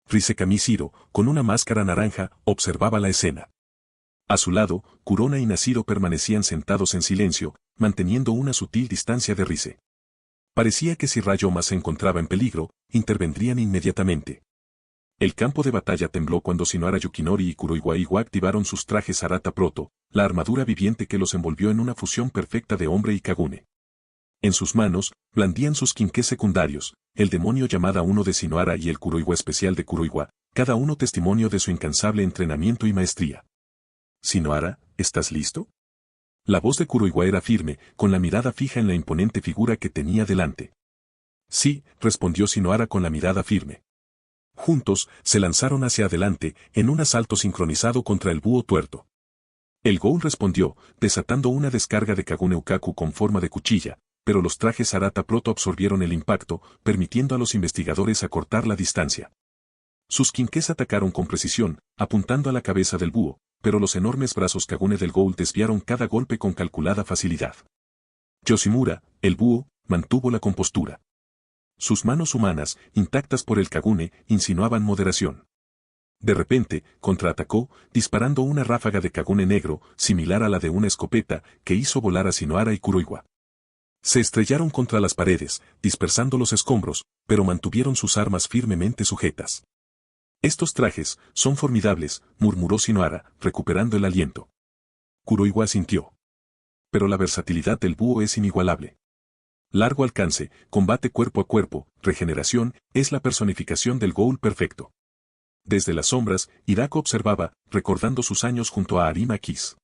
Risekami Shiro, con una máscara naranja, observaba la escena. A su lado, Kurona y Nashiro permanecían sentados en silencio, manteniendo una sutil distancia de Rise. Parecía que si Rayoma se encontraba en peligro, intervendrían inmediatamente. El campo de batalla tembló cuando Shinohara Yukinori y Kuroiwa Iwa activaron sus trajes Arata Proto, la armadura viviente que los envolvió en una fusión perfecta de hombre y Kagune. En sus manos, blandían sus quinqués secundarios, el demonio llamada uno de Shinohara y el Kuroiwa especial de Kuroiwa, cada uno testimonio de su incansable entrenamiento y maestría. Shinohara, ¿estás listo? La voz de Kuroiwa era firme, con la mirada fija en la imponente figura que tenía delante. Sí, respondió Shinohara con la mirada firme. Juntos, se lanzaron hacia adelante, en un asalto sincronizado contra el búho tuerto. El Ghoul respondió, desatando una descarga de Kagune Ukaku con forma de cuchilla, pero los trajes Arata Proto absorbieron el impacto, permitiendo a los investigadores acortar la distancia. Sus quinqués atacaron con precisión, apuntando a la cabeza del búho, pero los enormes brazos Kagune del Ghoul desviaron cada golpe con calculada facilidad. Yoshimura, el búho, mantuvo la compostura. Sus manos humanas, intactas por el Kagune, insinuaban moderación. De repente, contraatacó, disparando una ráfaga de Kagune negro, similar a la de una escopeta, que hizo volar a Shinohara y Kuroiwa. Se estrellaron contra las paredes, dispersando los escombros, pero mantuvieron sus armas firmemente sujetas. Estos trajes son formidables, murmuró Shinohara, recuperando el aliento. Kuroiwa asintió. Pero la versatilidad del búho es inigualable. Largo alcance, combate cuerpo a cuerpo, regeneración, es la personificación del Ghoul perfecto. Desde las sombras, Hirako observaba, recordando sus años junto a Arima Kiss.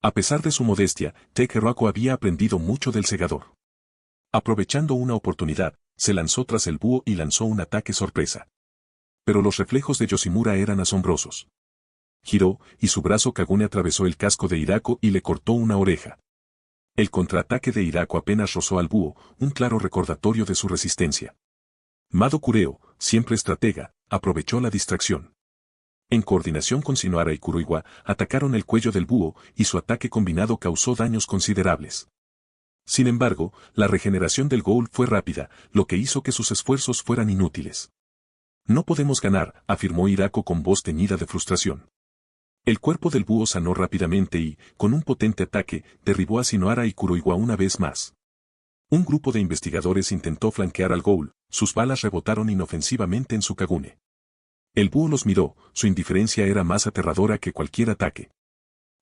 A pesar de su modestia, Takeruako había aprendido mucho del segador. Aprovechando una oportunidad, se lanzó tras el búho y lanzó un ataque sorpresa. Pero los reflejos de Yoshimura eran asombrosos. Giró, y su brazo Kagune atravesó el casco de Hirako y le cortó una oreja. El contraataque de Hirako apenas rozó al búho, un claro recordatorio de su resistencia. Mado Kureo, siempre estratega, aprovechó la distracción. En coordinación con Shinohara y Kuroiwa, atacaron el cuello del búho, y su ataque combinado causó daños considerables. Sin embargo, la regeneración del Ghoul fue rápida, lo que hizo que sus esfuerzos fueran inútiles. No podemos ganar, afirmó Hirako con voz teñida de frustración. El cuerpo del búho sanó rápidamente y, con un potente ataque, derribó a Shinohara y Kuroiwa una vez más. Un grupo de investigadores intentó flanquear al Ghoul, sus balas rebotaron inofensivamente en su Kagune. El búho los miró, su indiferencia era más aterradora que cualquier ataque.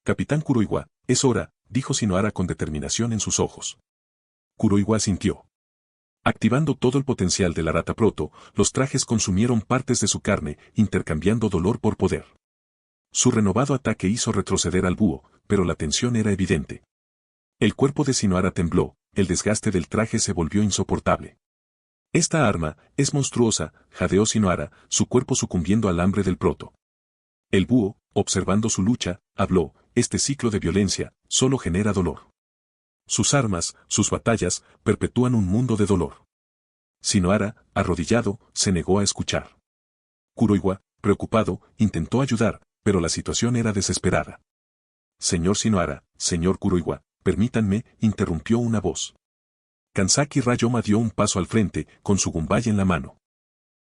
Capitán Kuroiwa, es hora, dijo Shinohara con determinación en sus ojos. Kuroiwa asintió. Activando todo el potencial del Arata Proto, los trajes consumieron partes de su carne, intercambiando dolor por poder. Su renovado ataque hizo retroceder al búho, pero la tensión era evidente. El cuerpo de Shinohara tembló, el desgaste del traje se volvió insoportable. Esta arma es monstruosa, jadeó Shinohara, su cuerpo sucumbiendo al hambre del proto. El búho, observando su lucha, habló, este ciclo de violencia, solo genera dolor. Sus armas, sus batallas, perpetúan un mundo de dolor. Shinohara, arrodillado, se negó a escuchar. Kuroiwa, preocupado, intentó ayudar, pero la situación era desesperada. Señor Shinohara, señor Kuroiwa, permítanme, interrumpió una voz. Kanzaki Ryoma dio un paso al frente, con su gunbai en la mano.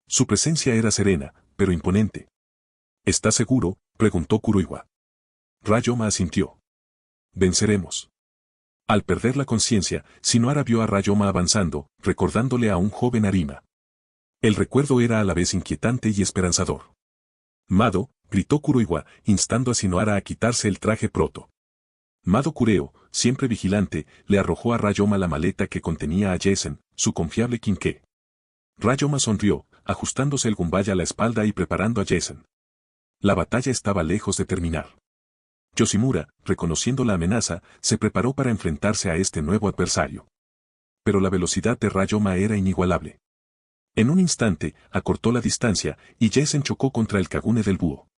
Su presencia era serena, pero imponente. ¿Está seguro?, preguntó Kuroiwa. Ryoma asintió. Venceremos. Al perder la conciencia, Shinohara vio a Ryoma avanzando, recordándole a un joven Arima. El recuerdo era a la vez inquietante y esperanzador. Mado, gritó Kuroiwa, instando a Shinohara a quitarse el traje proto. Mado Kureo, siempre vigilante, le arrojó a Ryoma la maleta que contenía a Jason, su confiable Kinke. Ryoma sonrió, ajustándose el gunbai a la espalda y preparando a Jason. La batalla estaba lejos de terminar. Yoshimura, reconociendo la amenaza, se preparó para enfrentarse a este nuevo adversario. Pero la velocidad de Ryoma era inigualable. En un instante, acortó la distancia, y Jason chocó contra el Kagune del búho.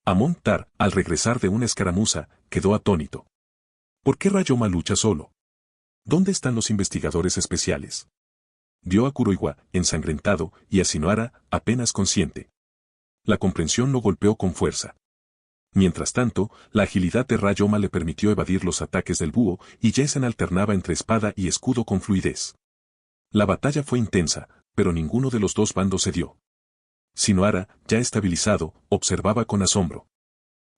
Amon Tar, al regresar de una escaramuza, quedó atónito. ¿Por qué Ryoma lucha solo? ¿Dónde están los investigadores especiales? Vio a Kuroiwa, ensangrentado, y a Shinohara, apenas consciente. La comprensión lo golpeó con fuerza. Mientras tanto, la agilidad de Ryoma le permitió evadir los ataques del búho, y Jason alternaba entre espada y escudo con fluidez. La batalla fue intensa, pero ninguno de los dos bandos cedió. Shinohara, ya estabilizado, observaba con asombro.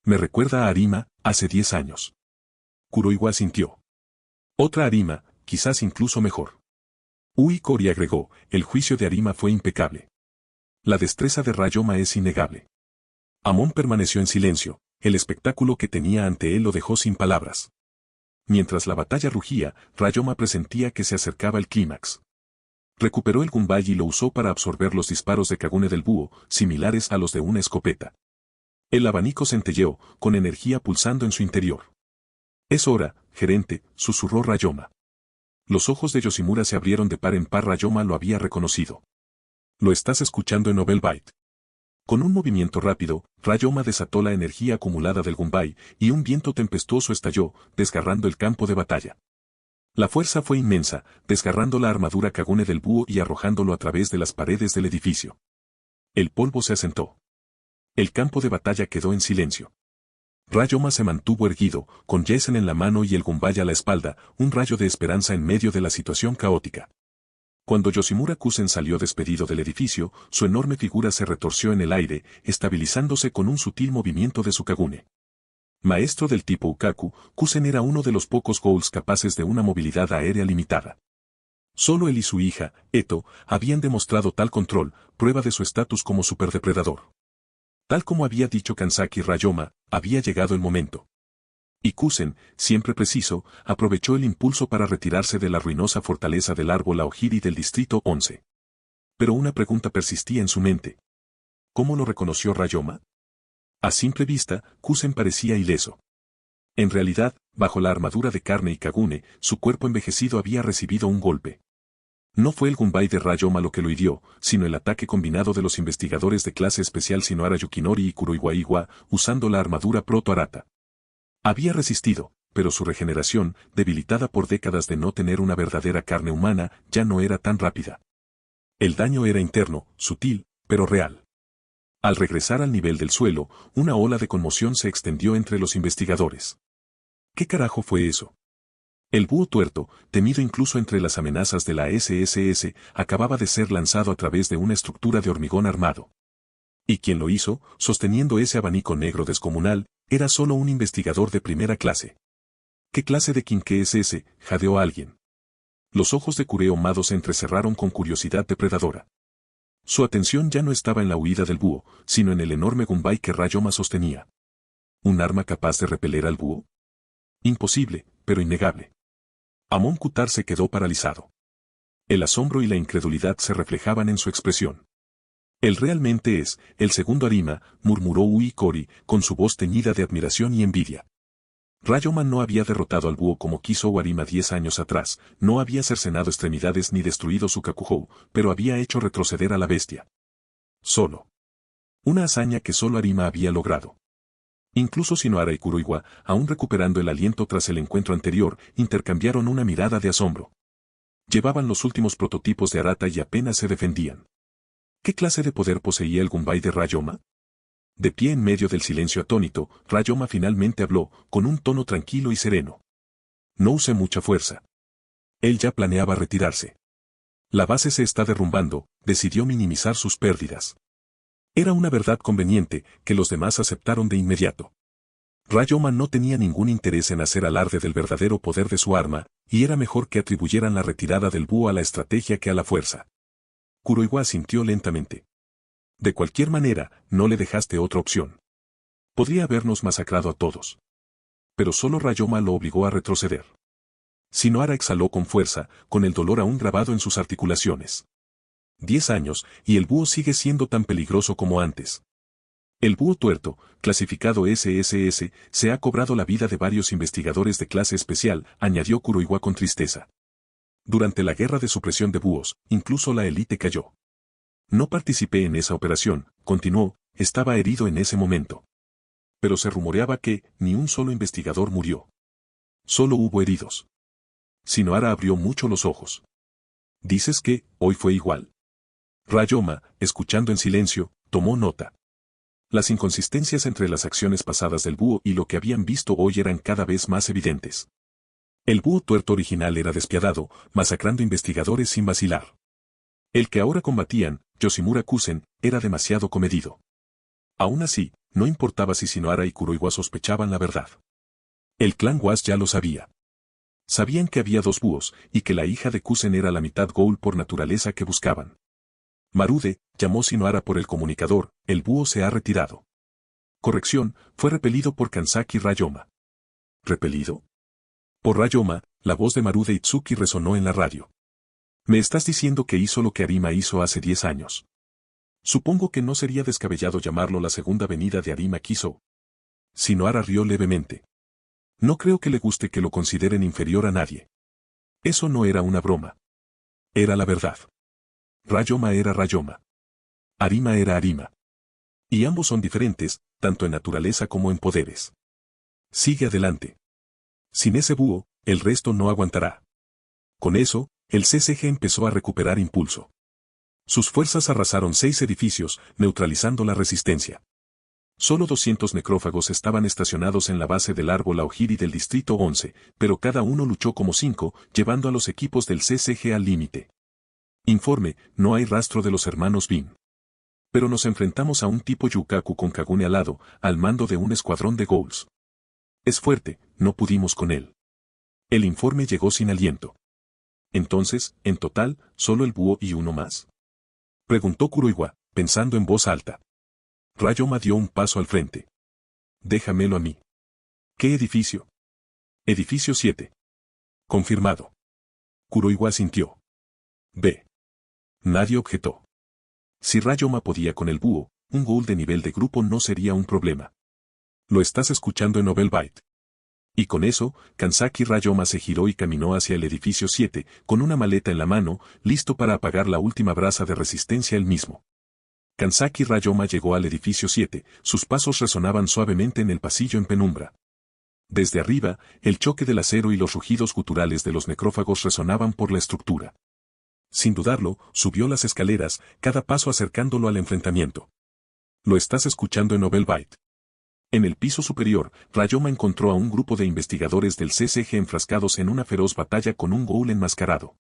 Me recuerda a Arima, hace 10 años. Kuroiwa asintió. Otra Arima, quizás incluso mejor. Uikori agregó, el juicio de Arima fue impecable. La destreza de Ryoma es innegable. Amon permaneció en silencio, el espectáculo que tenía ante él lo dejó sin palabras. Mientras la batalla rugía, Ryoma presentía que se acercaba el clímax. Recuperó el gunbai y lo usó para absorber los disparos de Kagune del búho, similares a los de una escopeta. El abanico centelleó, con energía pulsando en su interior. Es hora, gerente, susurró Ryoma. Los ojos de Yoshimura se abrieron de par en par. Ryoma lo había reconocido. Lo estás escuchando en Novel Byte. Con un movimiento rápido, Ryoma desató la energía acumulada del gunbai, y un viento tempestuoso estalló, desgarrando el campo de batalla. La fuerza fue inmensa, desgarrando la armadura Kagune del búho y arrojándolo a través de las paredes del edificio. El polvo se asentó. El campo de batalla quedó en silencio. Ryoma se mantuvo erguido, con Jason en la mano y el gunbai a la espalda, un rayo de esperanza en medio de la situación caótica. Cuando Yoshimura Kusen salió despedido del edificio, su enorme figura se retorció en el aire, estabilizándose con un sutil movimiento de su Kagune. Maestro del tipo Ukaku, Kusen era uno de los pocos ghouls capaces de una movilidad aérea limitada. Solo él y su hija, Eto, habían demostrado tal control, prueba de su estatus como superdepredador. Tal como había dicho Kanzaki Ryoma, había llegado el momento. Y Kusen, siempre preciso, aprovechó el impulso para retirarse de la ruinosa fortaleza del árbol Aogiri del distrito 11. Pero una pregunta persistía en su mente. ¿Cómo lo reconoció Ryoma? A simple vista, Kusen parecía ileso. En realidad, bajo la armadura de carne y Kagune, su cuerpo envejecido había recibido un golpe. No fue el gunbai de Ryoma lo que lo hirió, sino el ataque combinado de los investigadores de clase especial Shinohara Yukinori y Kuroiwa Iwa, usando la armadura Proto Arata. Había resistido, pero su regeneración, debilitada por décadas de no tener una verdadera carne humana, ya no era tan rápida. El daño era interno, sutil, pero real. Al regresar al nivel del suelo, una ola de conmoción se extendió entre los investigadores. ¿Qué carajo fue eso? El búho tuerto, temido incluso entre las amenazas de la SSS, acababa de ser lanzado a través de una estructura de hormigón armado. Y quien lo hizo, sosteniendo ese abanico negro descomunal, era solo un investigador de primera clase. ¿Qué clase de Kinke es ese?, jadeó alguien. Los ojos de Kureo Mado se entrecerraron con curiosidad depredadora. Su atención ya no estaba en la huida del búho, sino en el enorme gunbai que Ryoma sostenía. ¿Un arma capaz de repeler al búho? Imposible, pero innegable. Amon Kutar se quedó paralizado. El asombro y la incredulidad se reflejaban en su expresión. Él realmente es, el segundo Arima, murmuró Uikori, con su voz teñida de admiración y envidia. Rayoma no había derrotado al búho como quiso Arima 10 años atrás, no había cercenado extremidades ni destruido su Kakuhou, pero había hecho retroceder a la bestia. Solo. Una hazaña que solo Arima había logrado. Incluso Shinohara y Kuroiwa, aún recuperando el aliento tras el encuentro anterior, intercambiaron una mirada de asombro. Llevaban los últimos prototipos de Arata y apenas se defendían. ¿Qué clase de poder poseía el Gunbai de Rayoma? De pie en medio del silencio atónito, Rayoma finalmente habló, con un tono tranquilo y sereno. No usé mucha fuerza. Él ya planeaba retirarse. La base se está derrumbando, decidió minimizar sus pérdidas. Era una verdad conveniente, que los demás aceptaron de inmediato. Rayoma no tenía ningún interés en hacer alarde del verdadero poder de su arma, y era mejor que atribuyeran la retirada del búho a la estrategia que a la fuerza. Kuroiwa asintió lentamente. De cualquier manera, no le dejaste otra opción. Podría habernos masacrado a todos. Pero solo Rayoma lo obligó a retroceder. Shinohara exhaló con fuerza, con el dolor aún grabado en sus articulaciones. 10 años, y el búho sigue siendo tan peligroso como antes. El búho tuerto, clasificado SSS, se ha cobrado la vida de varios investigadores de clase especial, añadió Kuroiwa con tristeza. Durante la guerra de supresión de búhos, incluso la élite cayó. No participé en esa operación, continuó, estaba herido en ese momento. Pero se rumoreaba que, ni un solo investigador murió. Solo hubo heridos. Shinohara abrió mucho los ojos. Dices que, hoy fue igual. Rayoma, escuchando en silencio, tomó nota. Las inconsistencias entre las acciones pasadas del búho y lo que habían visto hoy eran cada vez más evidentes. El búho tuerto original era despiadado, masacrando investigadores sin vacilar. El que ahora combatían, Yoshimura Kusen, era demasiado comedido. Aún así, no importaba si Shinohara y Kuroiwa sospechaban la verdad. El clan Was ya lo sabía. Sabían que había dos búhos, y que la hija de Kusen era la mitad ghoul por naturaleza que buscaban. Marude, llamó Shinohara por el comunicador, el búho se ha retirado. Corrección, fue repelido por Kanzaki Rayoma. ¿Repelido? Por Rayoma, la voz de Marude Itsuki resonó en la radio. Me estás diciendo que hizo lo que Arima hizo hace 10 años. Supongo que no sería descabellado llamarlo la segunda venida de Arima Kiso. Shinohara rió levemente. No creo que le guste que lo consideren inferior a nadie. Eso no era una broma. Era la verdad. Rayoma era Rayoma. Arima era Arima. Y ambos son diferentes, tanto en naturaleza como en poderes. Sigue adelante. Sin ese búho, el resto no aguantará. Con eso, el CCG empezó a recuperar impulso. Sus fuerzas arrasaron 6 edificios, neutralizando la resistencia. Solo 200 necrófagos estaban estacionados en la base del árbol Aogiri del Distrito 11, pero cada uno luchó como 5, llevando a los equipos del CCG al límite. Informe, no hay rastro de los hermanos Bin. Pero nos enfrentamos a un tipo Yukaku con Kagune al lado, al mando de un escuadrón de ghouls. Es fuerte, no pudimos con él. El informe llegó sin aliento. Entonces, en total, ¿solo el búho y uno más? Preguntó Kuroiwa, pensando en voz alta. Rayoma dio un paso al frente. Déjamelo a mí. ¿Qué edificio? Edificio 7. Confirmado. Kuroiwa asintió. B. Nadie objetó. Si Rayoma podía con el búho, un ghoul de nivel de grupo no sería un problema. Lo estás escuchando en Novel Byte. Y con eso, Kanzaki Rayoma se giró y caminó hacia el edificio 7, con una maleta en la mano, listo para apagar la última brasa de resistencia él mismo. Kanzaki Rayoma llegó al edificio 7, sus pasos resonaban suavemente en el pasillo en penumbra. Desde arriba, el choque del acero y los rugidos guturales de los necrófagos resonaban por la estructura. Sin dudarlo, subió las escaleras, cada paso acercándolo al enfrentamiento. Lo estás escuchando en Novel Byte. En el piso superior, Rayoma encontró a un grupo de investigadores del CCG enfrascados en una feroz batalla con un ghoul enmascarado.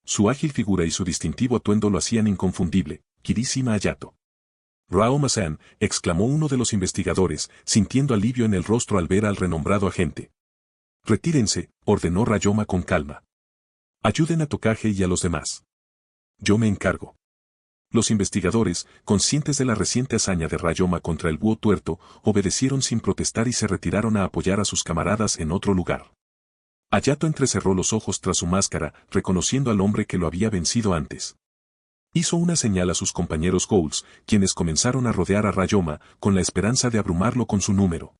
Su ágil figura y su distintivo atuendo lo hacían inconfundible. Kirishima Hayato. Raoma-san, exclamó uno de los investigadores, sintiendo alivio en el rostro al ver al renombrado agente. Retírense, ordenó Rayoma con calma. Ayuden a Tokage y a los demás. Yo me encargo. Los investigadores, conscientes de la reciente hazaña de Rayoma contra el búho tuerto, obedecieron sin protestar y se retiraron a apoyar a sus camaradas en otro lugar. Hayato entrecerró los ojos tras su máscara, reconociendo al hombre que lo había vencido antes. Hizo una señal a sus compañeros ghouls, quienes comenzaron a rodear a Rayoma, con la esperanza de abrumarlo con su número.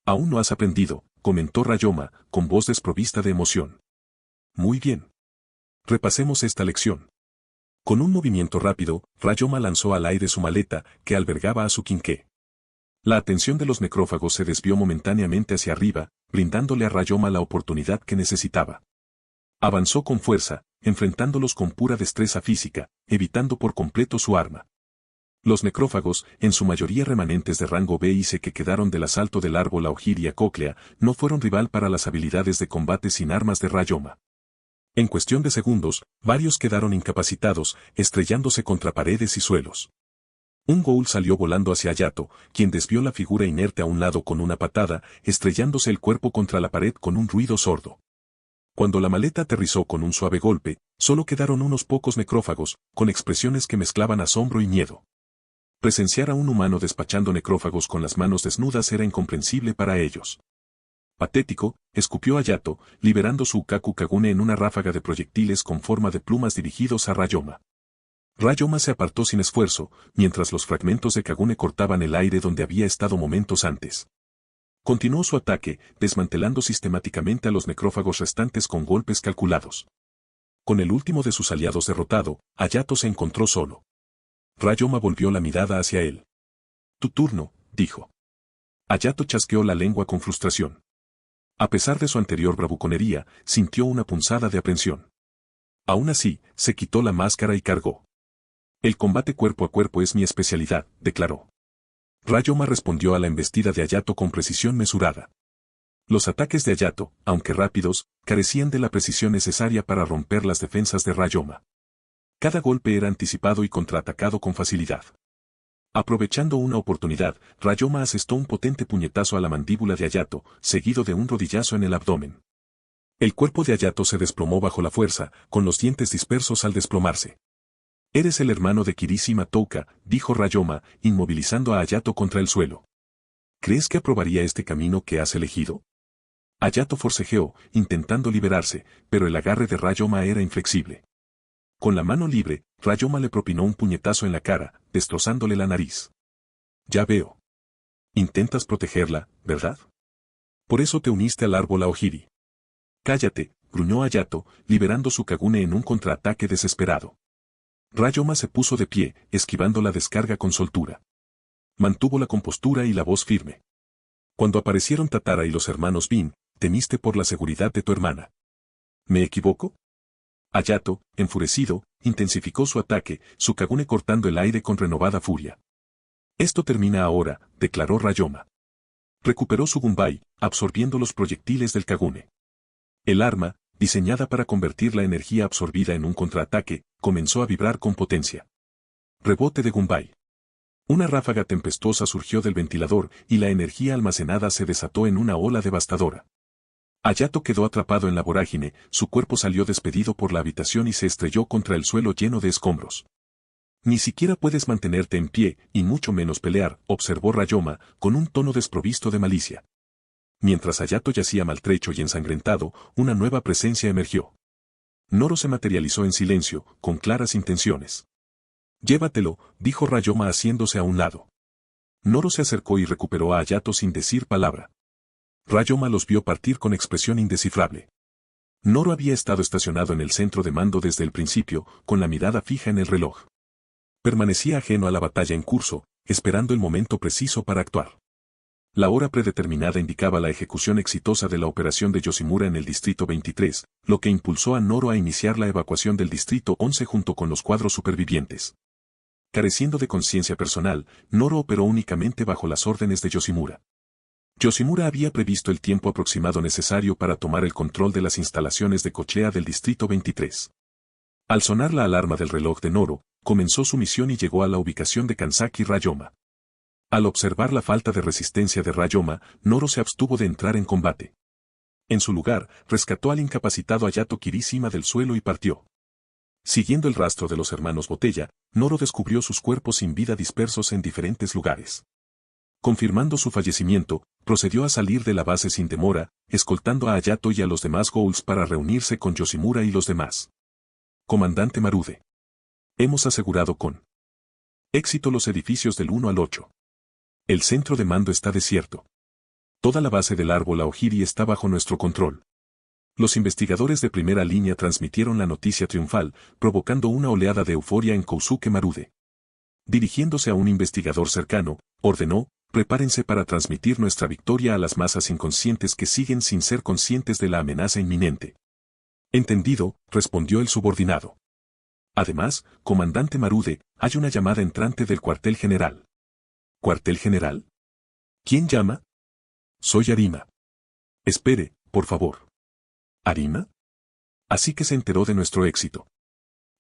Aún no has aprendido, comentó Rayoma, con voz desprovista de emoción. Muy bien. Repasemos esta lección. Con un movimiento rápido, Rayoma lanzó al aire su maleta, que albergaba a su quinqué. La atención de los necrófagos se desvió momentáneamente hacia arriba, brindándole a Rayoma la oportunidad que necesitaba. Avanzó con fuerza, enfrentándolos con pura destreza física, evitando por completo su arma. Los necrófagos, en su mayoría remanentes de rango B y C que quedaron del asalto del árbol a Ogiria cóclea, no fueron rival para las habilidades de combate sin armas de Rayoma. En cuestión de segundos, varios quedaron incapacitados, estrellándose contra paredes y suelos. Un ghoul salió volando hacia Hayato, quien desvió la figura inerte a un lado con una patada, estrellándose el cuerpo contra la pared con un ruido sordo. Cuando la maleta aterrizó con un suave golpe, solo quedaron unos pocos necrófagos, con expresiones que mezclaban asombro y miedo. Presenciar a un humano despachando necrófagos con las manos desnudas era incomprensible para ellos. Patético, escupió Hayato, liberando su Ukaku Kagune en una ráfaga de proyectiles con forma de plumas dirigidos a Rayoma. Rayoma se apartó sin esfuerzo, mientras los fragmentos de Kagune cortaban el aire donde había estado momentos antes. Continuó su ataque, desmantelando sistemáticamente a los necrófagos restantes con golpes calculados. Con el último de sus aliados derrotado, Hayato se encontró solo. Rayoma volvió la mirada hacia él. Tu turno, dijo. Hayato chasqueó la lengua con frustración. A pesar de su anterior bravuconería, sintió una punzada de aprensión. Aún así, se quitó la máscara y cargó. El combate cuerpo a cuerpo es mi especialidad, declaró. Rayoma respondió a la embestida de Hayato con precisión mesurada. Los ataques de Hayato, aunque rápidos, carecían de la precisión necesaria para romper las defensas de Rayoma. Cada golpe era anticipado y contraatacado con facilidad. Aprovechando una oportunidad, Rayoma asestó un potente puñetazo a la mandíbula de Hayato, seguido de un rodillazo en el abdomen. El cuerpo de Hayato se desplomó bajo la fuerza, con los dientes dispersos al desplomarse. Eres el hermano de Kirishima Touka, dijo Rayoma, inmovilizando a Hayato contra el suelo. ¿Crees que aprobaría este camino que has elegido? Hayato forcejeó, intentando liberarse, pero el agarre de Rayoma era inflexible. Con la mano libre, Rayoma le propinó un puñetazo en la cara, destrozándole la nariz. Ya veo. Intentas protegerla, ¿verdad? Por eso te uniste al árbol Aogiri. Cállate, gruñó Hayato, liberando su Kagune en un contraataque desesperado. Rayoma se puso de pie, esquivando la descarga con soltura. Mantuvo la compostura y la voz firme. Cuando aparecieron Tatara y los hermanos Bin, temiste por la seguridad de tu hermana. ¿Me equivoco? Hayato, enfurecido, intensificó su ataque, su Kagune cortando el aire con renovada furia. Esto termina ahora, declaró Rayoma. Recuperó su Gunbai, absorbiendo los proyectiles del Kagune. El arma, diseñada para convertir la energía absorbida en un contraataque, comenzó a vibrar con potencia. Rebote de Gunbai. Una ráfaga tempestuosa surgió del ventilador y la energía almacenada se desató en una ola devastadora. Hayato quedó atrapado en la vorágine, su cuerpo salió despedido por la habitación y se estrelló contra el suelo lleno de escombros. Ni siquiera puedes mantenerte en pie, y mucho menos pelear, observó Rayoma, con un tono desprovisto de malicia. Mientras Hayato yacía maltrecho y ensangrentado, una nueva presencia emergió. Noro se materializó en silencio, con claras intenciones. Llévatelo, dijo Rayoma haciéndose a un lado. Noro se acercó y recuperó a Hayato sin decir palabra. Rayoma los vio partir con expresión indescifrable. Noro había estado estacionado en el centro de mando desde el principio, con la mirada fija en el reloj. Permanecía ajeno a la batalla en curso, esperando el momento preciso para actuar. La hora predeterminada indicaba la ejecución exitosa de la operación de Yoshimura en el Distrito 23, lo que impulsó a Noro a iniciar la evacuación del Distrito 11 junto con los cuadros supervivientes. Careciendo de conciencia personal, Noro operó únicamente bajo las órdenes de Yoshimura. Yoshimura había previsto el tiempo aproximado necesario para tomar el control de las instalaciones de cochea del Distrito 23. Al sonar la alarma del reloj de Noro, comenzó su misión y llegó a la ubicación de Kansaki Rayoma. Al observar la falta de resistencia de Rayoma, Noro se abstuvo de entrar en combate. En su lugar, rescató al incapacitado Hayato Kirishima del suelo y partió. Siguiendo el rastro de los hermanos Botella, Noro descubrió sus cuerpos sin vida dispersos en diferentes lugares. Confirmando su fallecimiento, procedió a salir de la base sin demora, escoltando a Hayato y a los demás ghouls para reunirse con Yoshimura y los demás. Comandante Marude. Hemos asegurado con éxito los edificios del 1 al 8. El centro de mando está desierto. Toda la base del árbol Aogiri está bajo nuestro control. Los investigadores de primera línea transmitieron la noticia triunfal, provocando una oleada de euforia en Kousuke Marude. Dirigiéndose a un investigador cercano, ordenó: prepárense para transmitir nuestra victoria a las masas inconscientes que siguen sin ser conscientes de la amenaza inminente. Entendido, respondió el subordinado. Además, comandante Marude, hay una llamada entrante del cuartel general. ¿Cuartel general? ¿Quién llama? Soy Arima. Espere, por favor. ¿Arima? Así que se enteró de nuestro éxito.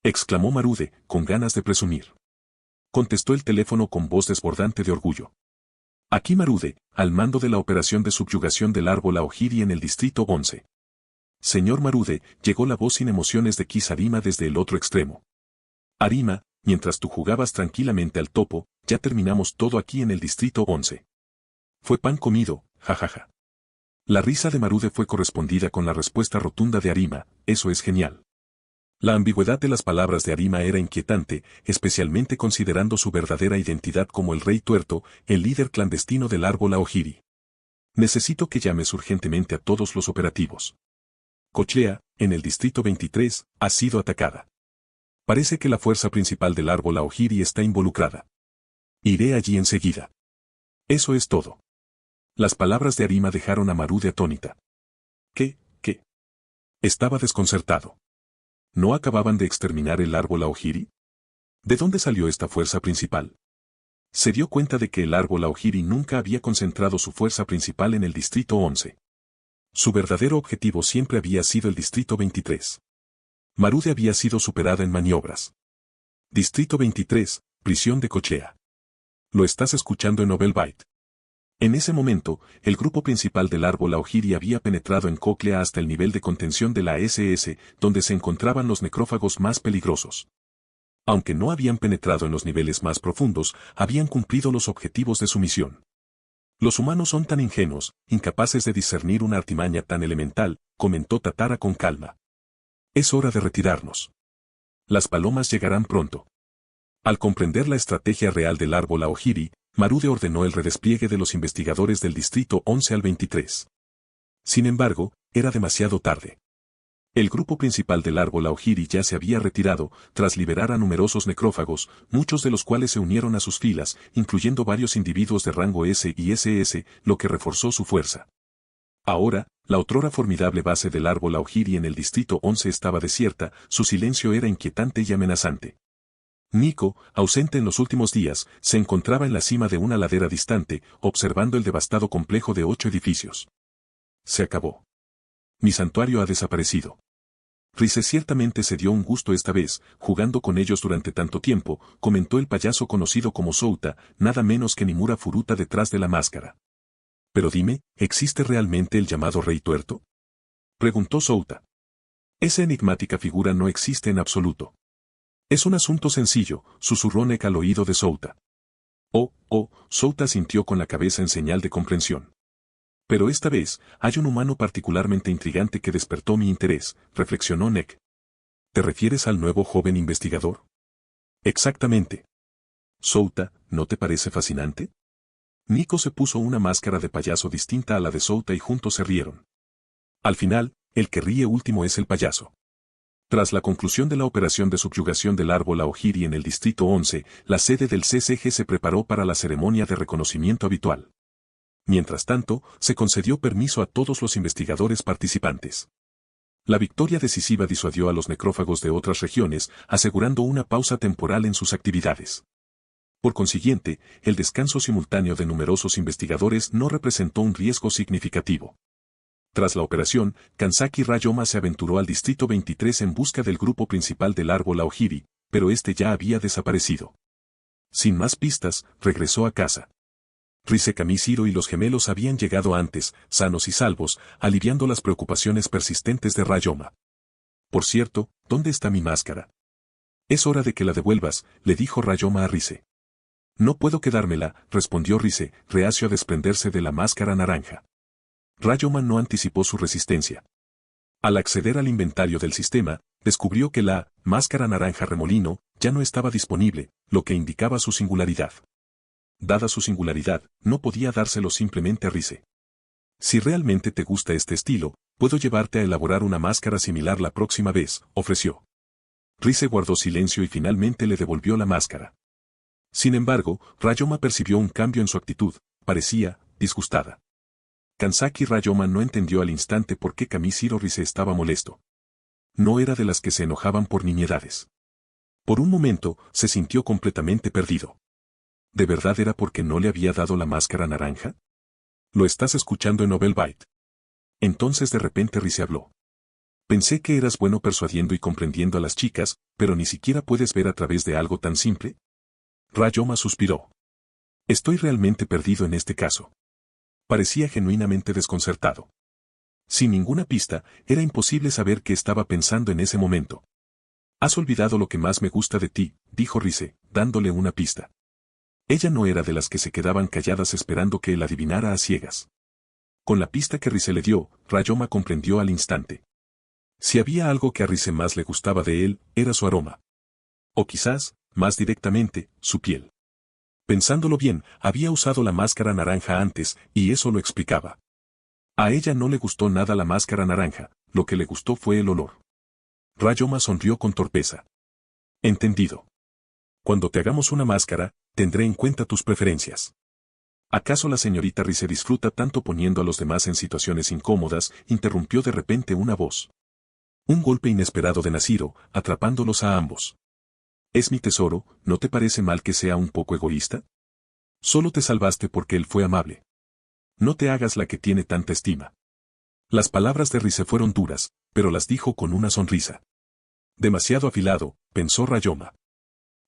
Exclamó Marude, con ganas de presumir. Contestó el teléfono con voz desbordante de orgullo. Aquí Marude, al mando de la operación de subyugación del árbol Aogiri en el distrito 11. Señor Marude, llegó la voz sin emociones de Kiss Arima desde el otro extremo. Arima, mientras tú jugabas tranquilamente al topo, ya terminamos todo aquí en el distrito 11. Fue pan comido, jajaja. La risa de Marude fue correspondida con la respuesta rotunda de Arima: eso es genial. La ambigüedad de las palabras de Arima era inquietante, especialmente considerando su verdadera identidad como el Rey Tuerto, el líder clandestino del árbol Aogiri. Necesito que llames urgentemente a todos los operativos. Cochlea, en el distrito 23, ha sido atacada. Parece que la fuerza principal del árbol Aogiri está involucrada. Iré allí enseguida. Eso es todo. Las palabras de Arima dejaron a Marude atónita. ¿Qué? Estaba desconcertado. ¿No acababan de exterminar el árbol Aogiri? ¿De dónde salió esta fuerza principal? Se dio cuenta de que el árbol Aogiri nunca había concentrado su fuerza principal en el distrito 11. Su verdadero objetivo siempre había sido el distrito 23. Marude había sido superada en maniobras. Distrito 23, prisión de Cochlea. Lo estás escuchando en Nobel Byte. En ese momento, el grupo principal del árbol Aogiri había penetrado en Cochlea hasta el nivel de contención de la SS, donde se encontraban los necrófagos más peligrosos. Aunque no habían penetrado en los niveles más profundos, habían cumplido los objetivos de su misión. Los humanos son tan ingenuos, incapaces de discernir una artimaña tan elemental, comentó Tatara con calma. Es hora de retirarnos. Las palomas llegarán pronto. Al comprender la estrategia real del árbol Aogiri, Marude ordenó el redespliegue de los investigadores del distrito 11 al 23. Sin embargo, era demasiado tarde. El grupo principal del árbol Aogiri ya se había retirado, tras liberar a numerosos necrófagos, muchos de los cuales se unieron a sus filas, incluyendo varios individuos de rango S y SS, lo que reforzó su fuerza. Ahora, la otrora formidable base del árbol Aogiri en el distrito 11 estaba desierta, su silencio era inquietante y amenazante. Nico, ausente en los últimos días, se encontraba en la cima de una ladera distante, observando el devastado complejo de 8 edificios. Se acabó. Mi santuario ha desaparecido. Rise ciertamente se dio un gusto esta vez, jugando con ellos durante tanto tiempo, comentó el payaso conocido como Souta, nada menos que Nimura Furuta detrás de la máscara. Pero dime, ¿existe realmente el llamado Rey Tuerto? Preguntó Souta. Esa enigmática figura no existe en absoluto. Es un asunto sencillo, susurró Nek al oído de Souta. Souta sintió con la cabeza en señal de comprensión. Pero esta vez, hay un humano particularmente intrigante que despertó mi interés, reflexionó Nek. ¿Te refieres al nuevo joven investigador? Exactamente. Souta, ¿no te parece fascinante? Nico se puso una máscara de payaso distinta a la de Souta y juntos se rieron. Al final, el que ríe último es el payaso. Tras la conclusión de la operación de subyugación del árbol Aogiri en el distrito 11, la sede del CCG se preparó para la ceremonia de reconocimiento habitual. Mientras tanto, se concedió permiso a todos los investigadores participantes. La victoria decisiva disuadió a los necrófagos de otras regiones, asegurando una pausa temporal en sus actividades. Por consiguiente, el descanso simultáneo de numerosos investigadores no representó un riesgo significativo. Tras la operación, Kansaki Rayoma se aventuró al distrito 23 en busca del grupo principal del árbol Aogiri, pero este ya había desaparecido. Sin más pistas, regresó a casa. Rise Kamishiro y los gemelos habían llegado antes, sanos y salvos, aliviando las preocupaciones persistentes de Rayoma. Por cierto, ¿dónde está mi máscara? Es hora de que la devuelvas, le dijo Rayoma a Rise. No puedo quedármela, respondió Rise, reacio a desprenderse de la máscara naranja. Rayoma no anticipó su resistencia. Al acceder al inventario del sistema, descubrió que la máscara naranja remolino ya no estaba disponible, lo que indicaba su singularidad. Dada su singularidad, no podía dárselo simplemente a Rise. Si realmente te gusta este estilo, puedo llevarte a elaborar una máscara similar la próxima vez, ofreció. Rise guardó silencio y finalmente le devolvió la máscara. Sin embargo, Ryoma percibió un cambio en su actitud, parecía disgustada. Kansaki Ryoma no entendió al instante por qué Kamishiro Rise estaba molesto. No era de las que se enojaban por nimiedades. Por un momento, se sintió completamente perdido. ¿De verdad era porque no le había dado la máscara naranja? Lo estás escuchando en Novel Byte. Entonces de repente Rise habló. Pensé que eras bueno persuadiendo y comprendiendo a las chicas, pero ni siquiera puedes ver a través de algo tan simple. Ryoma suspiró. Estoy realmente perdido en este caso. Parecía genuinamente desconcertado. Sin ninguna pista, era imposible saber qué estaba pensando en ese momento. Has olvidado lo que más me gusta de ti, dijo Rise, dándole una pista. Ella no era de las que se quedaban calladas esperando que él adivinara a ciegas. Con la pista que Rise le dio, Ryoma comprendió al instante. Si había algo que a Rise más le gustaba de él, era su aroma. O quizás, más directamente, su piel. Pensándolo bien, había usado la máscara naranja antes, y eso lo explicaba. A ella no le gustó nada la máscara naranja, lo que le gustó fue el olor. Ryoma sonrió con torpeza. Entendido. Cuando te hagamos una máscara, tendré en cuenta tus preferencias. ¿Acaso la señorita Rise disfruta tanto poniendo a los demás en situaciones incómodas? Interrumpió de repente una voz. Un golpe inesperado de Nashiro, atrapándolos a ambos. Es mi tesoro, ¿no te parece mal que sea un poco egoísta? Solo te salvaste porque él fue amable. No te hagas la que tiene tanta estima. Las palabras de Rise fueron duras, pero las dijo con una sonrisa. Demasiado afilado, pensó Ryoma.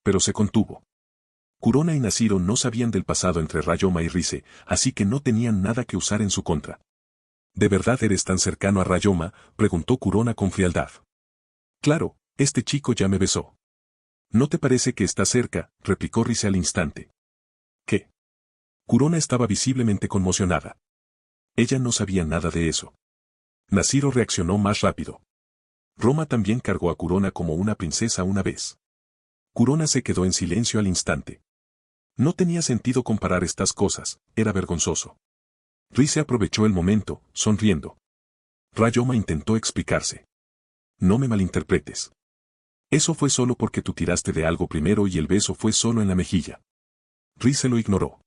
Pero se contuvo. Kurona y Nashiro no sabían del pasado entre Ryoma y Rise, así que no tenían nada que usar en su contra. ¿De verdad eres tan cercano a Ryoma?, preguntó Kurona con frialdad. Claro, este chico ya me besó. ¿No te parece que está cerca?, replicó Rise al instante. ¿Qué? Kurona estaba visiblemente conmocionada. Ella no sabía nada de eso. Nashiro reaccionó más rápido. Roma también cargó a Kurona como una princesa una vez. Kurona se quedó en silencio al instante. No tenía sentido comparar estas cosas, era vergonzoso. Rise aprovechó el momento, sonriendo. Ryoma intentó explicarse. No me malinterpretes. Eso fue solo porque tú tiraste de algo primero y el beso fue solo en la mejilla. Rise lo ignoró.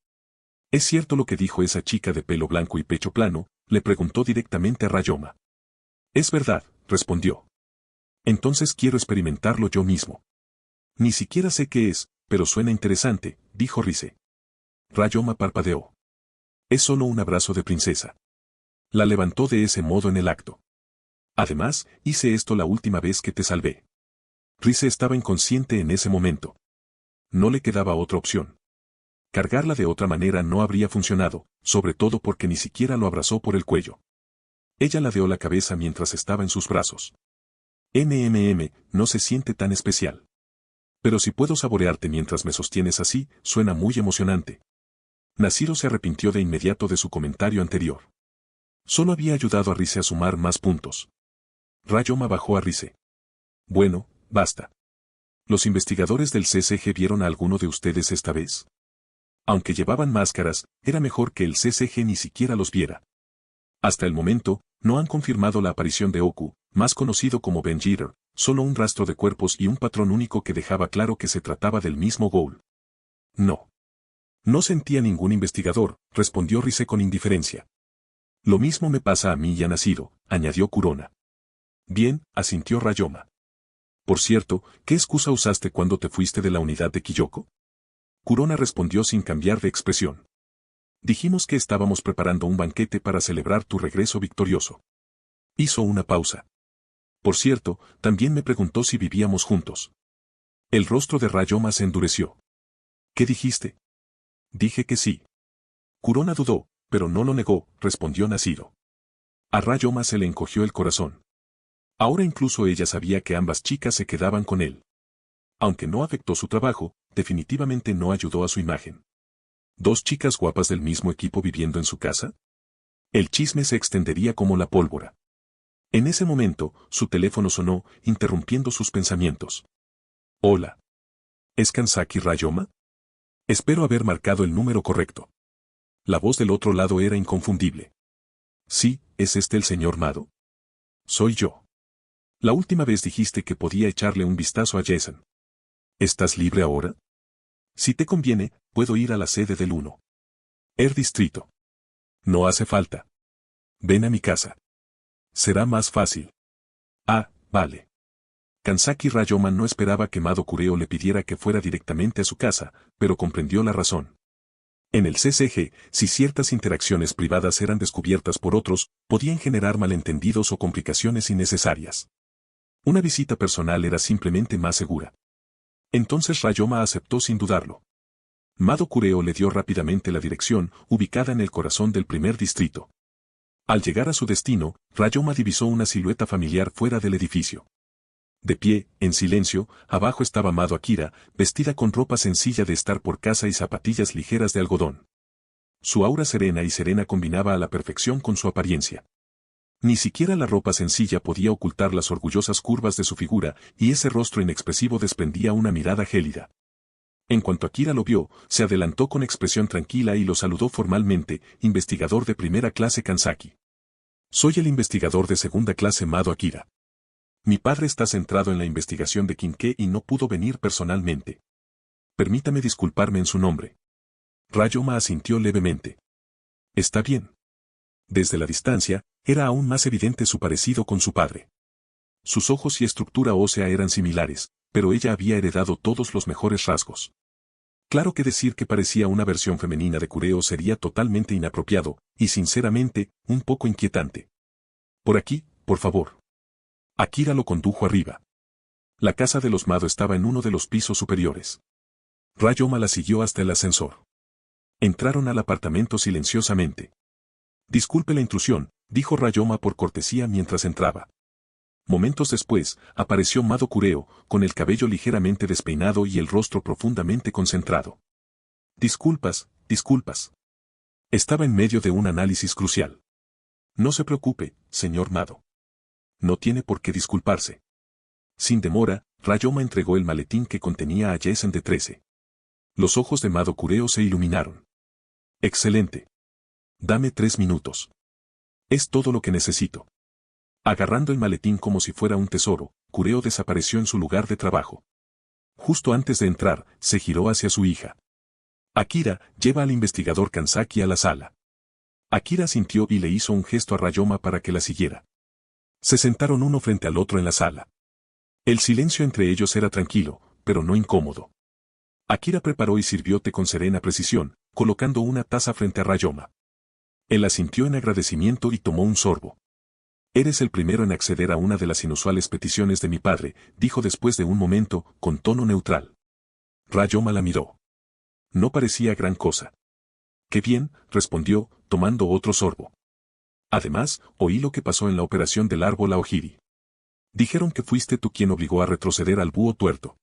¿Es cierto lo que dijo esa chica de pelo blanco y pecho plano?, le preguntó directamente a Ryoma. Es verdad, respondió. Entonces quiero experimentarlo yo mismo. Ni siquiera sé qué es, pero suena interesante, dijo Rise. Ryoma parpadeó. Es solo un abrazo de princesa. La levantó de ese modo en el acto. Además, hice esto la última vez que te salvé. Rise estaba inconsciente en ese momento. No le quedaba otra opción. Cargarla de otra manera no habría funcionado, sobre todo porque ni siquiera lo abrazó por el cuello. Ella ladeó la cabeza mientras estaba en sus brazos. No se siente tan especial. Pero si puedo saborearte mientras me sostienes así, suena muy emocionante. Nashiro se arrepintió de inmediato de su comentario anterior. Solo había ayudado a Rise a sumar más puntos. Ryoma bajó a Rise. Bueno, basta. ¿Los investigadores del CCG vieron a alguno de ustedes esta vez? Aunque llevaban máscaras, era mejor que el CCG ni siquiera los viera. Hasta el momento, no han confirmado la aparición de Oku, más conocido como Ben Jeter, solo un rastro de cuerpos y un patrón único que dejaba claro que se trataba del mismo Ghoul. No. No sentía ningún investigador, respondió Rise con indiferencia. Lo mismo me pasa a mí y a Nashiro, añadió Kurona. Bien, asintió Ryoma. Por cierto, ¿qué excusa usaste cuando te fuiste de la unidad de Kyoko? Kurona respondió sin cambiar de expresión. Dijimos que estábamos preparando un banquete para celebrar tu regreso victorioso. Hizo una pausa. Por cierto, también me preguntó si vivíamos juntos. El rostro de Ryoma se endureció. ¿Qué dijiste? Dije que sí. Kurona dudó, pero no lo negó, respondió Nashiro. A Ryoma se le encogió el corazón. Ahora incluso ella sabía que ambas chicas se quedaban con él. Aunque no afectó su trabajo, definitivamente no ayudó a su imagen. ¿Dos chicas guapas del mismo equipo viviendo en su casa? El chisme se extendería como la pólvora. En ese momento, su teléfono sonó, interrumpiendo sus pensamientos. Hola. ¿Es Kansaki Ryoma? Espero haber marcado el número correcto. La voz del otro lado era inconfundible. Sí, ¿es este el señor Mado? Soy yo. La última vez dijiste que podía echarle un vistazo a Jason. ¿Estás libre ahora? Si te conviene, puedo ir a la sede del 1. Distrito. No hace falta. Ven a mi casa. Será más fácil. Ah, vale. Kansaki Ryoma no esperaba que Mado Kureo le pidiera que fuera directamente a su casa, pero comprendió la razón. En el CCG, si ciertas interacciones privadas eran descubiertas por otros, podían generar malentendidos o complicaciones innecesarias. Una visita personal era simplemente más segura. Entonces Ryoma aceptó sin dudarlo. Mado Kureo le dio rápidamente la dirección, ubicada en el corazón del primer distrito. Al llegar a su destino, Ryoma divisó una silueta familiar fuera del edificio. De pie, en silencio, abajo estaba Mado Akira, vestida con ropa sencilla de estar por casa y zapatillas ligeras de algodón. Su aura serena combinaba a la perfección con su apariencia. Ni siquiera la ropa sencilla podía ocultar las orgullosas curvas de su figura, y ese rostro inexpresivo desprendía una mirada gélida. En cuanto Akira lo vio, se adelantó con expresión tranquila y lo saludó formalmente, investigador de primera clase Kansaki. Soy el investigador de segunda clase Mado Akira. Mi padre está centrado en la investigación de Kinke y no pudo venir personalmente. Permítame disculparme en su nombre. Ryoma asintió levemente. Está bien. Desde la distancia, era aún más evidente su parecido con su padre. Sus ojos y estructura ósea eran similares, pero ella había heredado todos los mejores rasgos. Claro que decir que parecía una versión femenina de Kureo sería totalmente inapropiado, y sinceramente, un poco inquietante. Por aquí, por favor. Akira lo condujo arriba. La casa de los Mado estaba en uno de los pisos superiores. Ryoma la siguió hasta el ascensor. Entraron al apartamento silenciosamente. Disculpe la intrusión, dijo Ryoma por cortesía mientras entraba. Momentos después, apareció Mado Kureo, con el cabello ligeramente despeinado y el rostro profundamente concentrado. Disculpas. Estaba en medio de un análisis crucial. No se preocupe, señor Mado. No tiene por qué disculparse. Sin demora, Ryoma entregó el maletín que contenía a Jason de 13. Los ojos de Mado Kureo se iluminaron. Excelente. Dame 3 minutos. Es todo lo que necesito. Agarrando el maletín como si fuera un tesoro, Kureo desapareció en su lugar de trabajo. Justo antes de entrar, se giró hacia su hija. Akira, lleva al investigador Kansaki a la sala. Akira sintió y le hizo un gesto a Ryoma para que la siguiera. Se sentaron uno frente al otro en la sala. El silencio entre ellos era tranquilo, pero no incómodo. Akira preparó y sirvió té con serena precisión, colocando una taza frente a Ryoma. Él asintió en agradecimiento y tomó un sorbo. Eres el primero en acceder a una de las inusuales peticiones de mi padre, dijo después de un momento, con tono neutral. Ryoma la miró. No parecía gran cosa. Qué bien, respondió, tomando otro sorbo. Además, oí lo que pasó en la operación del árbol Aogiri. Dijeron que fuiste tú quien obligó a retroceder al búho tuerto.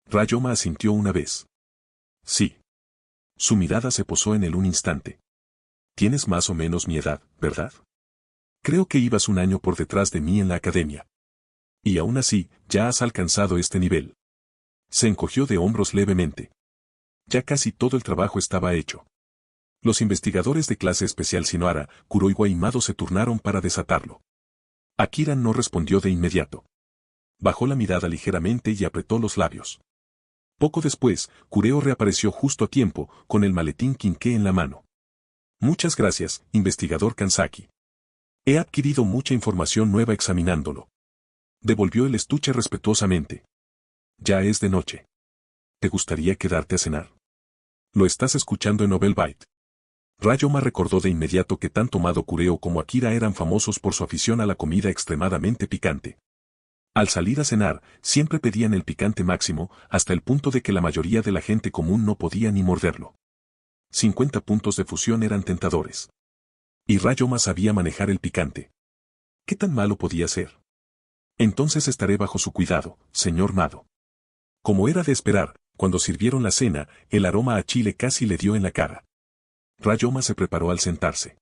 Ryoma asintió una vez. Sí. Su mirada se posó en él un instante. Tienes más o menos mi edad, ¿verdad? Creo que ibas un año por detrás de mí en la academia. Y aún así, ya has alcanzado este nivel. Se encogió de hombros levemente. Ya casi todo el trabajo estaba hecho. Los investigadores de clase especial Shinohara, Kuroiwa y Mado se turnaron para desatarlo. Akira no respondió de inmediato. Bajó la mirada ligeramente y apretó los labios. Poco después, Kureo reapareció justo a tiempo, con el maletín Kinke en la mano. Muchas gracias, investigador Kansaki. He adquirido mucha información nueva examinándolo. Devolvió el estuche respetuosamente. Ya es de noche. ¿Te gustaría quedarte a cenar? Lo estás escuchando en Nobel Bite. Ryoma recordó de inmediato que tanto Mado Kureo como Akira eran famosos por su afición a la comida extremadamente picante. Al salir a cenar, siempre pedían el picante máximo, hasta el punto de que la mayoría de la gente común no podía ni morderlo. 50 puntos de fusión eran tentadores. Y Ryoma sabía manejar el picante. ¿Qué tan malo podía ser? Entonces estaré bajo su cuidado, señor Mado. Como era de esperar, cuando sirvieron la cena, el aroma a chile casi le dio en la cara. Ryoma se preparó al sentarse.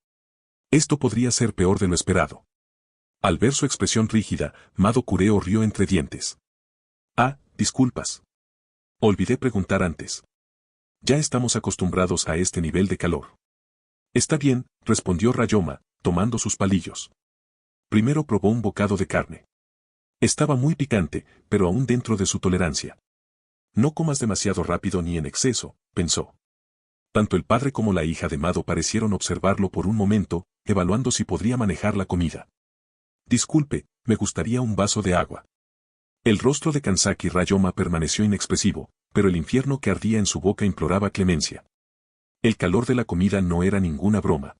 Esto podría ser peor de lo esperado. Al ver su expresión rígida, Mado Kureo rió entre dientes. Ah, disculpas. Olvidé preguntar antes. Ya estamos acostumbrados a este nivel de calor. Está bien, respondió Ryoma, tomando sus palillos. Primero probó un bocado de carne. Estaba muy picante, pero aún dentro de su tolerancia. No comas demasiado rápido ni en exceso, pensó. Tanto el padre como la hija de Mado parecieron observarlo por un momento, evaluando si podría manejar la comida. Disculpe, me gustaría un vaso de agua. El rostro de Kanzaki Ryoma permaneció inexpresivo, pero el infierno que ardía en su boca imploraba clemencia. El calor de la comida no era ninguna broma.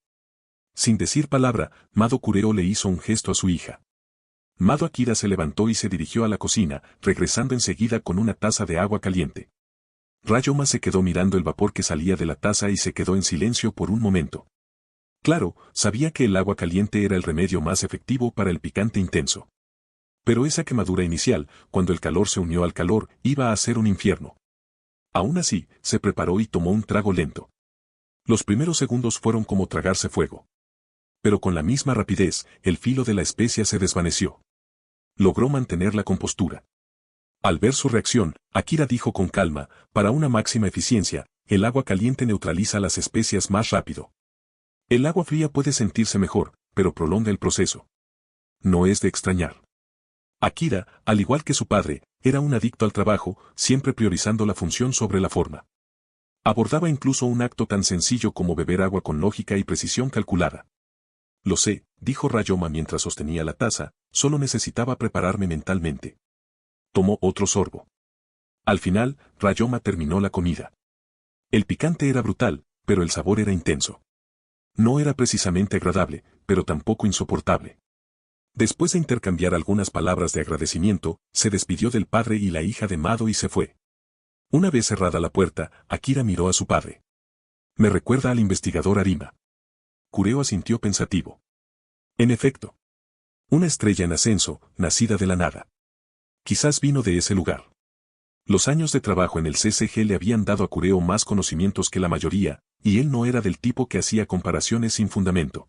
Sin decir palabra, Mado Kureo le hizo un gesto a su hija. Mado Akira se levantó y se dirigió a la cocina, regresando enseguida con una taza de agua caliente. Ryoma se quedó mirando el vapor que salía de la taza y se quedó en silencio por un momento. Claro, sabía que el agua caliente era el remedio más efectivo para el picante intenso. Pero esa quemadura inicial, cuando el calor se unió al calor, iba a ser un infierno. Aún así, se preparó y tomó un trago lento. Los primeros segundos fueron como tragarse fuego. Pero con la misma rapidez, el filo de la especia se desvaneció. Logró mantener la compostura. Al ver su reacción, Akira dijo con calma, para una máxima eficiencia, el agua caliente neutraliza las especias más rápido. El agua fría puede sentirse mejor, pero prolonga el proceso. No es de extrañar. Akira, al igual que su padre, era un adicto al trabajo, siempre priorizando la función sobre la forma. Abordaba incluso un acto tan sencillo como beber agua con lógica y precisión calculada. Lo sé, dijo Ryoma mientras sostenía la taza, solo necesitaba prepararme mentalmente. Tomó otro sorbo. Al final, Ryoma terminó la comida. El picante era brutal, pero el sabor era intenso. No era precisamente agradable, pero tampoco insoportable. Después de intercambiar algunas palabras de agradecimiento, se despidió del padre y la hija de Mado y se fue. Una vez cerrada la puerta, Akira miró a su padre. Me recuerda al investigador Arima. Kureo asintió pensativo. En efecto. Una estrella en ascenso, nacida de la nada. Quizás vino de ese lugar. Los años de trabajo en el CCG le habían dado a Kureo más conocimientos que la mayoría, y él no era del tipo que hacía comparaciones sin fundamento.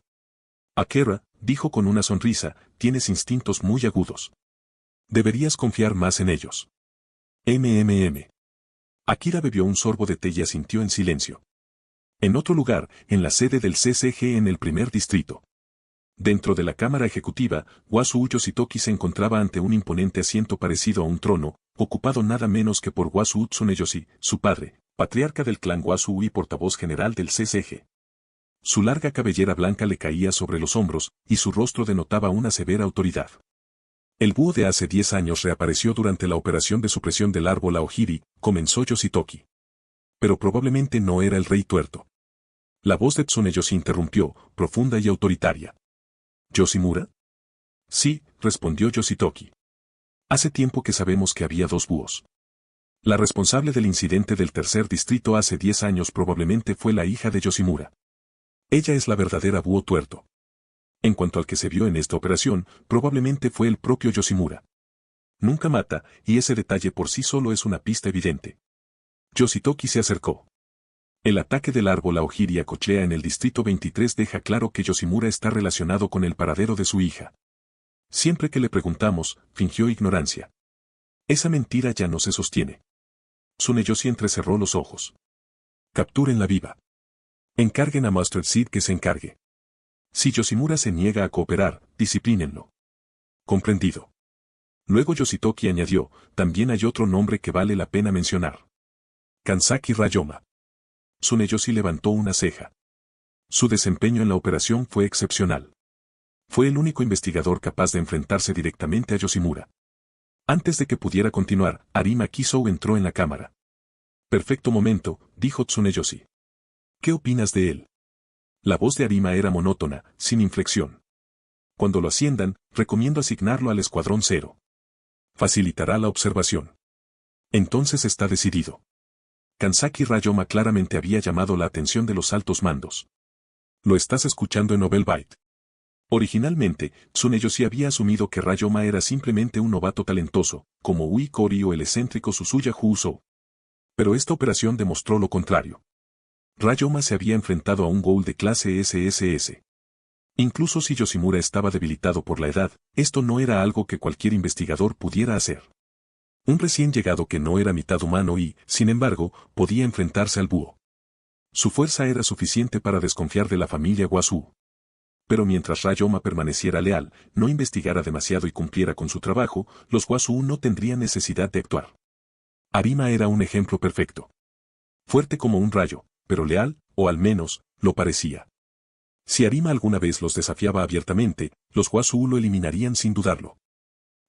Akira, dijo con una sonrisa, tienes instintos muy agudos. Deberías confiar más en ellos. Akira bebió un sorbo de té y asintió en silencio. En otro lugar, en la sede del CCG en el primer distrito. Dentro de la cámara ejecutiva, Wazuu Yoshitoki se encontraba ante un imponente asiento parecido a un trono, ocupado nada menos que por Wazuu Tsuneyoshi, su padre, patriarca del clan Wazuu y portavoz general del CCG. Su larga cabellera blanca le caía sobre los hombros, y su rostro denotaba una severa autoridad. El búho de hace 10 años reapareció durante la operación de supresión del árbol Aojiri, comenzó Yoshitoki. Pero probablemente no era el rey tuerto. La voz de Tsuneyoshi interrumpió, profunda y autoritaria. ¿Yoshimura? Sí, respondió Yoshitoki. Hace tiempo que sabemos que había 2 búhos. La responsable del incidente del tercer distrito hace 10 años probablemente fue la hija de Yoshimura. Ella es la verdadera búho tuerto. En cuanto al que se vio en esta operación, probablemente fue el propio Yoshimura. Nunca mata, y ese detalle por sí solo es una pista evidente. Yoshitoki se acercó. El ataque del árbol Aojiri a Cochea en el distrito 23 deja claro que Yoshimura está relacionado con el paradero de su hija. Siempre que le preguntamos, fingió ignorancia. Esa mentira ya no se sostiene. Tsuneyoshi entrecerró los ojos. Capturen la viva. Encarguen a Mustard Seed que se encargue. Si Yoshimura se niega a cooperar, disciplínenlo. Comprendido. Luego Yoshitoki añadió, también hay otro nombre que vale la pena mencionar. Kanzaki Ryoma. Tsuneyoshi levantó una ceja. Su desempeño en la operación fue excepcional. Fue el único investigador capaz de enfrentarse directamente a Yoshimura. Antes de que pudiera continuar, Arima Kisou entró en la cámara. Perfecto momento, dijo Tsuneyoshi. ¿Qué opinas de él? La voz de Arima era monótona, sin inflexión. Cuando lo asciendan, recomiendo asignarlo al Escuadrón 0. Facilitará la observación. Entonces está decidido. Kanzaki Ryoma claramente había llamado la atención de los altos mandos. Lo estás escuchando en Nobel Byte. Originalmente, Tsuneyoshi había asumido que Ryoma era simplemente un novato talentoso, como Ui Kori o el excéntrico Susuya Husou. Pero esta operación demostró lo contrario. Ryoma se había enfrentado a un ghoul de clase SSS. Incluso si Yoshimura estaba debilitado por la edad, esto no era algo que cualquier investigador pudiera hacer. Un recién llegado que no era mitad humano y, sin embargo, podía enfrentarse al búho. Su fuerza era suficiente para desconfiar de la familia Wazuu. Pero mientras Rayoma permaneciera leal, no investigara demasiado y cumpliera con su trabajo, los Wazoo no tendrían necesidad de actuar. Arima era un ejemplo perfecto. Fuerte como un rayo, pero leal, o al menos, lo parecía. Si Arima alguna vez los desafiaba abiertamente, los Wazoo lo eliminarían sin dudarlo.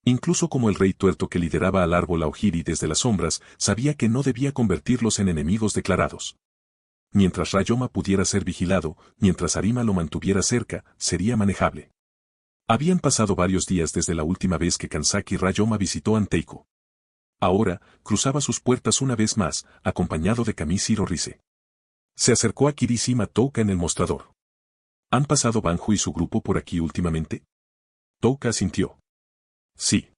Incluso como el rey tuerto que lideraba al árbol Aogiri desde las sombras, sabía que no debía convertirlos en enemigos declarados. Mientras Rayoma pudiera ser vigilado, mientras Arima lo mantuviera cerca, sería manejable. Habían pasado varios días desde la última vez que Kanzaki Rayoma visitó Anteiko. Ahora, cruzaba sus puertas una vez más, acompañado de Kamishiro Rise. Se acercó a Kirishima Touka en el mostrador. ¿Han pasado Banjo y su grupo por aquí últimamente? Touka asintió. Sí.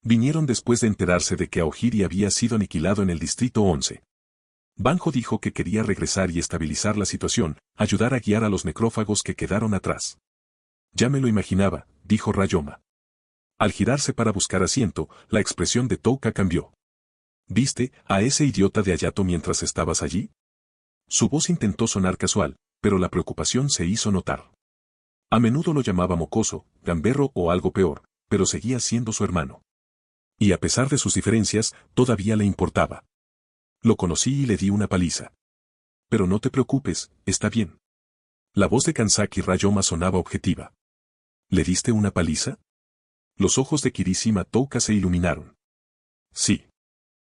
Vinieron después de enterarse de que Aogiri había sido aniquilado en el Distrito 11. Banjo dijo que quería regresar y estabilizar la situación, ayudar a guiar a los necrófagos que quedaron atrás. Ya me lo imaginaba, dijo Rayoma. Al girarse para buscar asiento, la expresión de Touka cambió. ¿Viste a ese idiota de Hayato mientras estabas allí? Su voz intentó sonar casual, pero la preocupación se hizo notar. A menudo lo llamaba mocoso, gamberro o algo peor, pero seguía siendo su hermano. Y a pesar de sus diferencias, todavía le importaba. Lo conocí y le di una paliza. Pero no te preocupes, está bien. La voz de Kanzaki Rayoma sonaba objetiva. ¿Le diste una paliza? Los ojos de Kirishima Touka se iluminaron. Sí.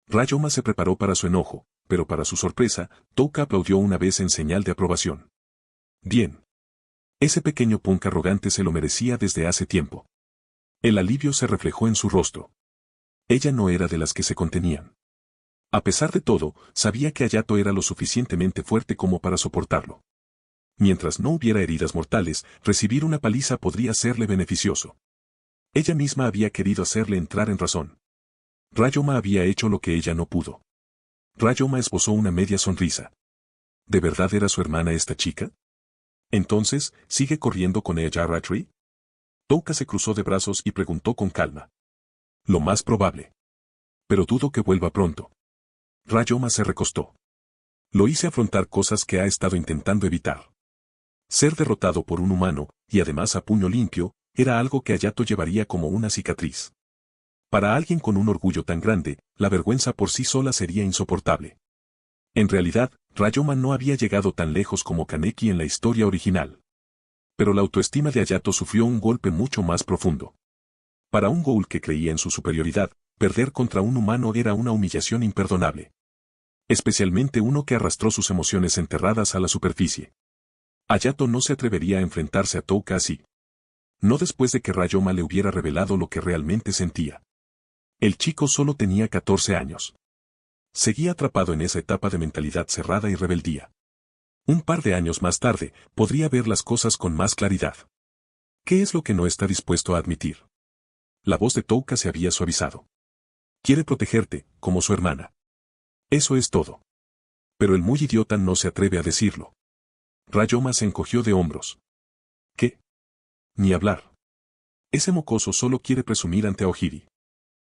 Rayoma se preparó para su enojo, pero para su sorpresa, Touka aplaudió una vez en señal de aprobación. Bien. Ese pequeño punk arrogante se lo merecía desde hace tiempo. El alivio se reflejó en su rostro. Ella no era de las que se contenían. A pesar de todo, sabía que Hayato era lo suficientemente fuerte como para soportarlo. Mientras no hubiera heridas mortales, recibir una paliza podría serle beneficioso. Ella misma había querido hacerle entrar en razón. Rayoma había hecho lo que ella no pudo. Rayoma esbozó una media sonrisa. ¿De verdad era su hermana esta chica? Entonces, ¿sigue corriendo con ella Ratri? Touka se cruzó de brazos y preguntó con calma. Lo más probable. Pero dudo que vuelva pronto. Rayoma se recostó. Lo hice afrontar cosas que ha estado intentando evitar. Ser derrotado por un humano, y además a puño limpio, era algo que Hayato llevaría como una cicatriz. Para alguien con un orgullo tan grande, la vergüenza por sí sola sería insoportable. En realidad, Rayoma no había llegado tan lejos como Kaneki en la historia original. Pero la autoestima de Hayato sufrió un golpe mucho más profundo. Para un ghoul que creía en su superioridad, perder contra un humano era una humillación imperdonable. Especialmente uno que arrastró sus emociones enterradas a la superficie. Hayato no se atrevería a enfrentarse a Touka así. No después de que Rayoma le hubiera revelado lo que realmente sentía. El chico solo tenía 14 años. Seguía atrapado en esa etapa de mentalidad cerrada y rebeldía. Un par de años más tarde, podría ver las cosas con más claridad. ¿Qué es lo que no está dispuesto a admitir? La voz de Touka se había suavizado. Quiere protegerte, como su hermana. Eso es todo. Pero el muy idiota no se atreve a decirlo. Rayoma se encogió de hombros. ¿Qué? Ni hablar. Ese mocoso solo quiere presumir ante Aogiri.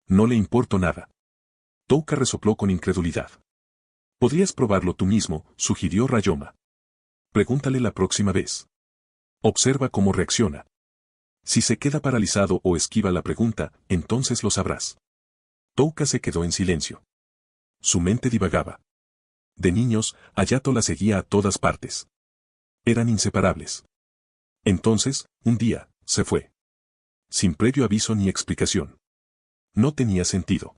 No le importo nada. Touka resopló con incredulidad. Podrías probarlo tú mismo, sugirió Rayoma. Pregúntale la próxima vez. Observa cómo reacciona. Si se queda paralizado o esquiva la pregunta, entonces lo sabrás. Touka se quedó en silencio. Su mente divagaba. De niños, Hayato la seguía a todas partes. Eran inseparables. Entonces, un día, se fue. Sin previo aviso ni explicación. No tenía sentido.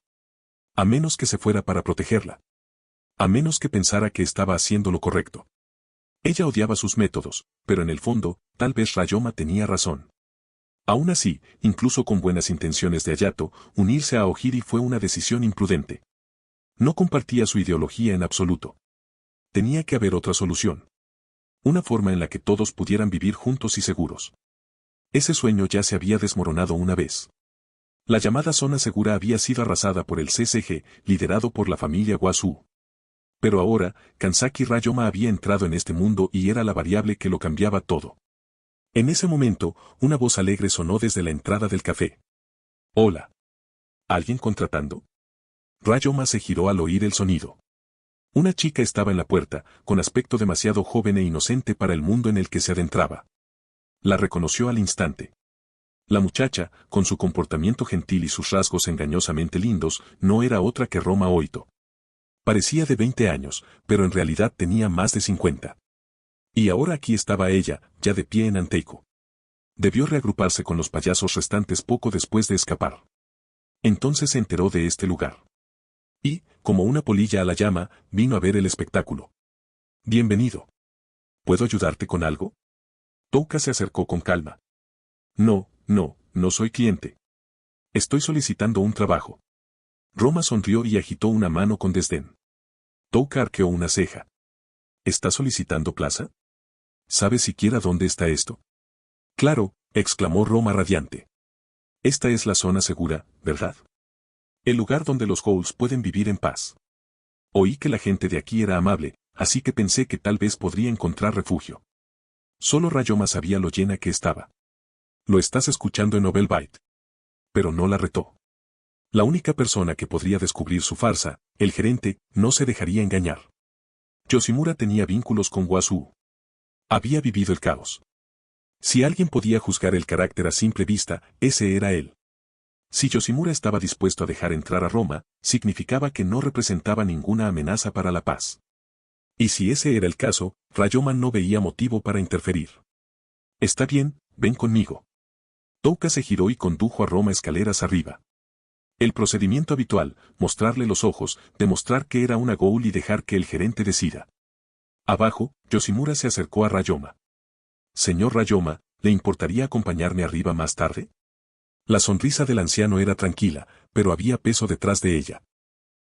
A menos que se fuera para protegerla. A menos que pensara que estaba haciendo lo correcto. Ella odiaba sus métodos, pero en el fondo, tal vez Rayoma tenía razón. Aún así, incluso con buenas intenciones de Hayato, unirse a Aogiri fue una decisión imprudente. No compartía su ideología en absoluto. Tenía que haber otra solución. Una forma en la que todos pudieran vivir juntos y seguros. Ese sueño ya se había desmoronado una vez. La llamada zona segura había sido arrasada por el CCG, liderado por la familia Wazoo. Pero ahora, Kanzaki Rayoma había entrado en este mundo y era la variable que lo cambiaba todo. En ese momento, una voz alegre sonó desde la entrada del café. Hola. ¿Alguien contratando? Rayoma se giró al oír el sonido. Una chica estaba en la puerta, con aspecto demasiado joven e inocente para el mundo en el que se adentraba. La reconoció al instante. La muchacha, con su comportamiento gentil y sus rasgos engañosamente lindos, no era otra que Roma Oito. Parecía de 20 años, pero en realidad tenía más de 50. Y ahora aquí estaba ella, ya de pie en Anteico. Debió reagruparse con los payasos restantes poco después de escapar. Entonces se enteró de este lugar. Y, como una polilla a la llama, vino a ver el espectáculo. Bienvenido. ¿Puedo ayudarte con algo? Touka se acercó con calma. No soy cliente. Estoy solicitando un trabajo. Roma sonrió y agitó una mano con desdén. Touka arqueó una ceja. ¿Está solicitando plaza? ¿Sabes siquiera dónde está esto? Claro, exclamó Roma radiante. Esta es la zona segura, ¿verdad? El lugar donde los Ghouls pueden vivir en paz. Oí que la gente de aquí era amable, así que pensé que tal vez podría encontrar refugio. Solo Rayoma sabía lo llena que estaba. Lo estás escuchando en Novelbite. Pero no la retó. La única persona que podría descubrir su farsa, el gerente, no se dejaría engañar. Yoshimura tenía vínculos con Wazoo. Había vivido el caos. Si alguien podía juzgar el carácter a simple vista, ese era él. Si Yoshimura estaba dispuesto a dejar entrar a Roma, significaba que no representaba ninguna amenaza para la paz. Y si ese era el caso, Rayoma no veía motivo para interferir. Está bien, ven conmigo. Touka se giró y condujo a Roma escaleras arriba. El procedimiento habitual, mostrarle los ojos, demostrar que era una ghoul y dejar que el gerente decida. Abajo, Yoshimura se acercó a Rayoma. Señor Rayoma, ¿le importaría acompañarme arriba más tarde? La sonrisa del anciano era tranquila, pero había peso detrás de ella.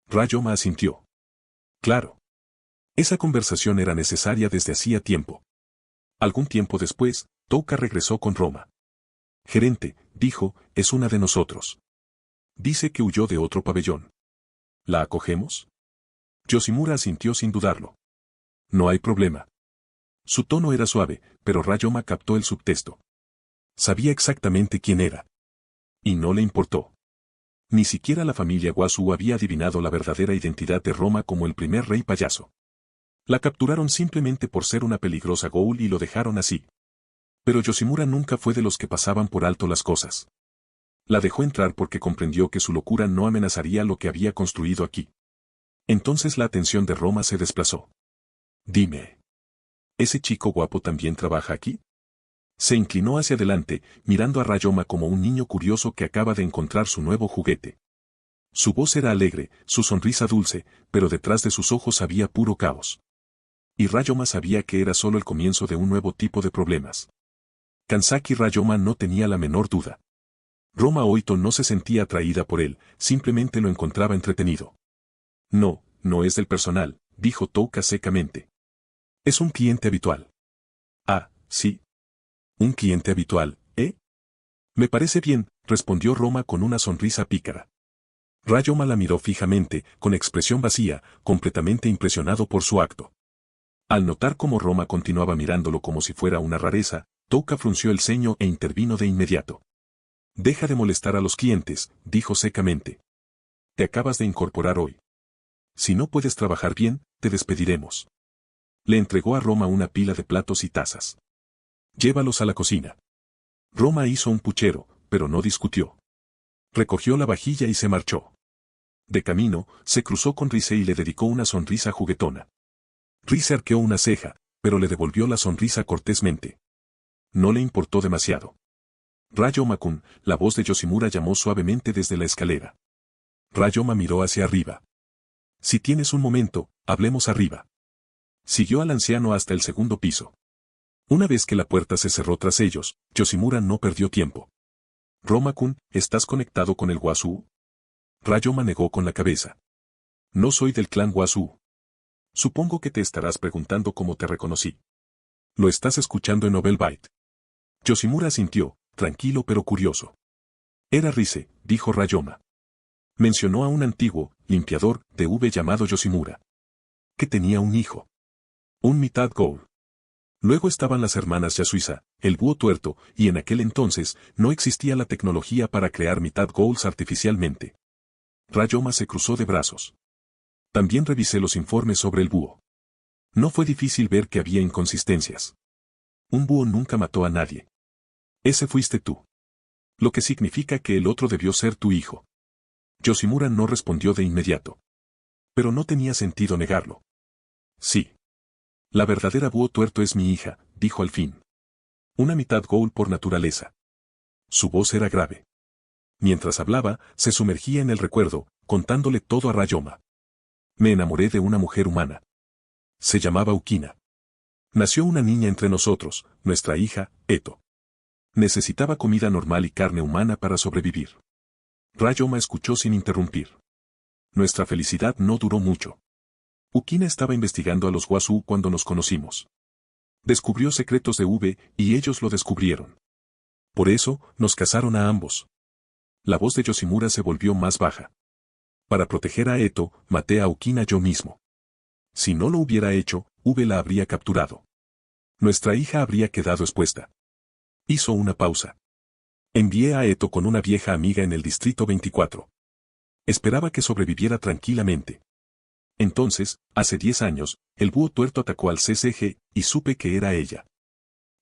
Rayoma asintió. Claro. Esa conversación era necesaria desde hacía tiempo. Algún tiempo después, Touka regresó con Roma. Gerente, dijo, es una de nosotros. Dice que huyó de otro pabellón. ¿La acogemos? Yoshimura asintió sin dudarlo. No hay problema. Su tono era suave, pero Rayoma captó el subtexto. Sabía exactamente quién era. Y no le importó. Ni siquiera la familia Wazoo había adivinado la verdadera identidad de Roma como el primer rey payaso. La capturaron simplemente por ser una peligrosa ghoul y lo dejaron así. Pero Yoshimura nunca fue de los que pasaban por alto las cosas. La dejó entrar porque comprendió que su locura no amenazaría lo que había construido aquí. Entonces la atención de Roma se desplazó. Dime. ¿Ese chico guapo también trabaja aquí? Se inclinó hacia adelante, mirando a Rayoma como un niño curioso que acaba de encontrar su nuevo juguete. Su voz era alegre, su sonrisa dulce, pero detrás de sus ojos había puro caos. Y Rayoma sabía que era solo el comienzo de un nuevo tipo de problemas. Kansaki Rayoma no tenía la menor duda. Roma Oito no se sentía atraída por él, simplemente lo encontraba entretenido. No es del personal, dijo Touka secamente. Es un cliente habitual. Ah, sí. Un cliente habitual, ¿eh? Me parece bien, respondió Roma con una sonrisa pícara. Rayoma la miró fijamente, con expresión vacía, completamente impresionado por su acto. Al notar cómo Roma continuaba mirándolo como si fuera una rareza, Touka frunció el ceño e intervino de inmediato. Deja de molestar a los clientes, dijo secamente. Te acabas de incorporar hoy. Si no puedes trabajar bien, te despediremos. Le entregó a Roma una pila de platos y tazas. Llévalos a la cocina. Roma hizo un puchero, pero no discutió. Recogió la vajilla y se marchó. De camino, se cruzó con Rise y le dedicó una sonrisa juguetona. Rise arqueó una ceja, pero le devolvió la sonrisa cortésmente. No le importó demasiado. Rayoma-kun, la voz de Yoshimura llamó suavemente desde la escalera. Rayoma miró hacia arriba. Si tienes un momento, hablemos arriba. Siguió al anciano hasta el segundo piso. Una vez que la puerta se cerró tras ellos, Yoshimura no perdió tiempo. Roma-kun, ¿estás conectado con el Wazoo? Rayoma negó con la cabeza. No soy del clan Wazoo. Supongo que te estarás preguntando cómo te reconocí. Lo estás escuchando en Novelbite. Yoshimura asintió, tranquilo pero curioso. Era Rise, dijo Rayoma. Mencionó a un antiguo, limpiador, de V llamado Yoshimura. Que tenía un hijo. Un mitad ghoul. Luego estaban las hermanas Yasuisa, el búho tuerto, y en aquel entonces, no existía la tecnología para crear mitad ghouls artificialmente. Rayoma se cruzó de brazos. También revisé los informes sobre el búho. No fue difícil ver que había inconsistencias. Un búho nunca mató a nadie. Ese fuiste tú. Lo que significa que el otro debió ser tu hijo. Yoshimura no respondió de inmediato. Pero no tenía sentido negarlo. Sí. La verdadera búho tuerto es mi hija, dijo al fin. Una mitad ghoul por naturaleza. Su voz era grave. Mientras hablaba, se sumergía en el recuerdo, contándole todo a Ryoma. Me enamoré de una mujer humana. Se llamaba Ukina. Nació una niña entre nosotros, nuestra hija, Eto. Necesitaba comida normal y carne humana para sobrevivir. Ryoma escuchó sin interrumpir. Nuestra felicidad no duró mucho. Ukina estaba investigando a los Wasu cuando nos conocimos. Descubrió secretos de V y ellos lo descubrieron. Por eso, nos casaron a ambos. La voz de Yoshimura se volvió más baja. Para proteger a Eto, maté a Ukina yo mismo. Si no lo hubiera hecho, V la habría capturado. Nuestra hija habría quedado expuesta. Hizo una pausa. Envié a Eto con una vieja amiga en el distrito 24. Esperaba que sobreviviera tranquilamente. Entonces, hace 10 años, el búho tuerto atacó al CCG, y supe que era ella.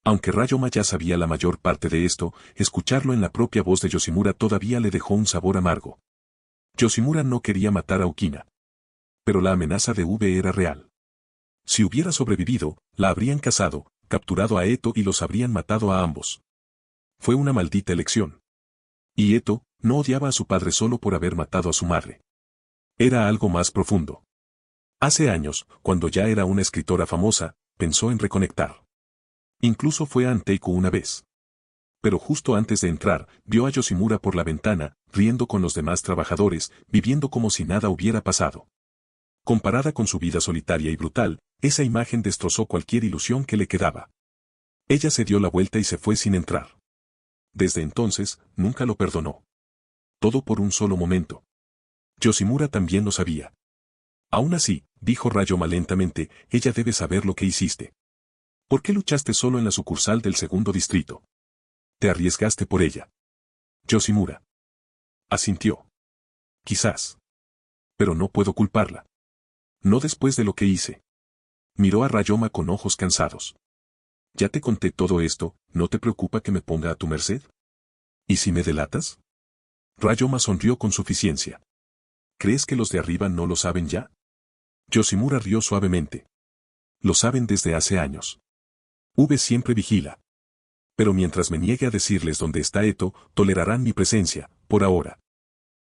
Aunque Ryoma ya sabía la mayor parte de esto, escucharlo en la propia voz de Yoshimura todavía le dejó un sabor amargo. Yoshimura no quería matar a Ukina. Pero la amenaza de V era real. Si hubiera sobrevivido, la habrían cazado, capturado a Eto y los habrían matado a ambos. Fue una maldita elección. Y Eto no odiaba a su padre solo por haber matado a su madre. Era algo más profundo. Hace años, cuando ya era una escritora famosa, pensó en reconectar. Incluso fue a Anteiku una vez. Pero justo antes de entrar, vio a Yoshimura por la ventana, riendo con los demás trabajadores, viviendo como si nada hubiera pasado. Comparada con su vida solitaria y brutal, esa imagen destrozó cualquier ilusión que le quedaba. Ella se dio la vuelta y se fue sin entrar. Desde entonces, nunca lo perdonó. Todo por un solo momento. Yoshimura también lo sabía. Aún así, dijo Ryoma lentamente, ella debe saber lo que hiciste. ¿Por qué luchaste solo en la sucursal del segundo distrito? Te arriesgaste por ella. Yoshimura asintió. Quizás. Pero no puedo culparla. No después de lo que hice. Miró a Ryoma con ojos cansados. Ya te conté todo esto, ¿no te preocupa que me ponga a tu merced? ¿Y si me delatas? Ryoma sonrió con suficiencia. ¿Crees que los de arriba no lo saben ya? Yoshimura rió suavemente. Lo saben desde hace años. V siempre vigila. Pero mientras me niegue a decirles dónde está Eto, tolerarán mi presencia, por ahora.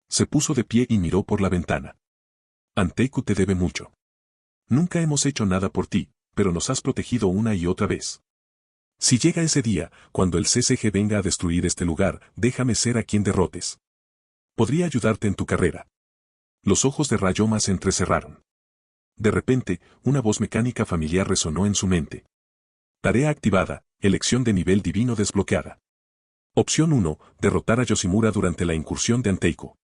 Se puso de pie y miró por la ventana. Anteiku te debe mucho. Nunca hemos hecho nada por ti, pero nos has protegido una y otra vez. Si llega ese día, cuando el CCG venga a destruir este lugar, déjame ser a quien derrotes. Podría ayudarte en tu carrera. Los ojos de Ryoma se entrecerraron. De repente, una voz mecánica familiar resonó en su mente. Tarea activada, elección de nivel divino desbloqueada. Opción 1, derrotar a Yoshimura durante la incursión de Anteiku.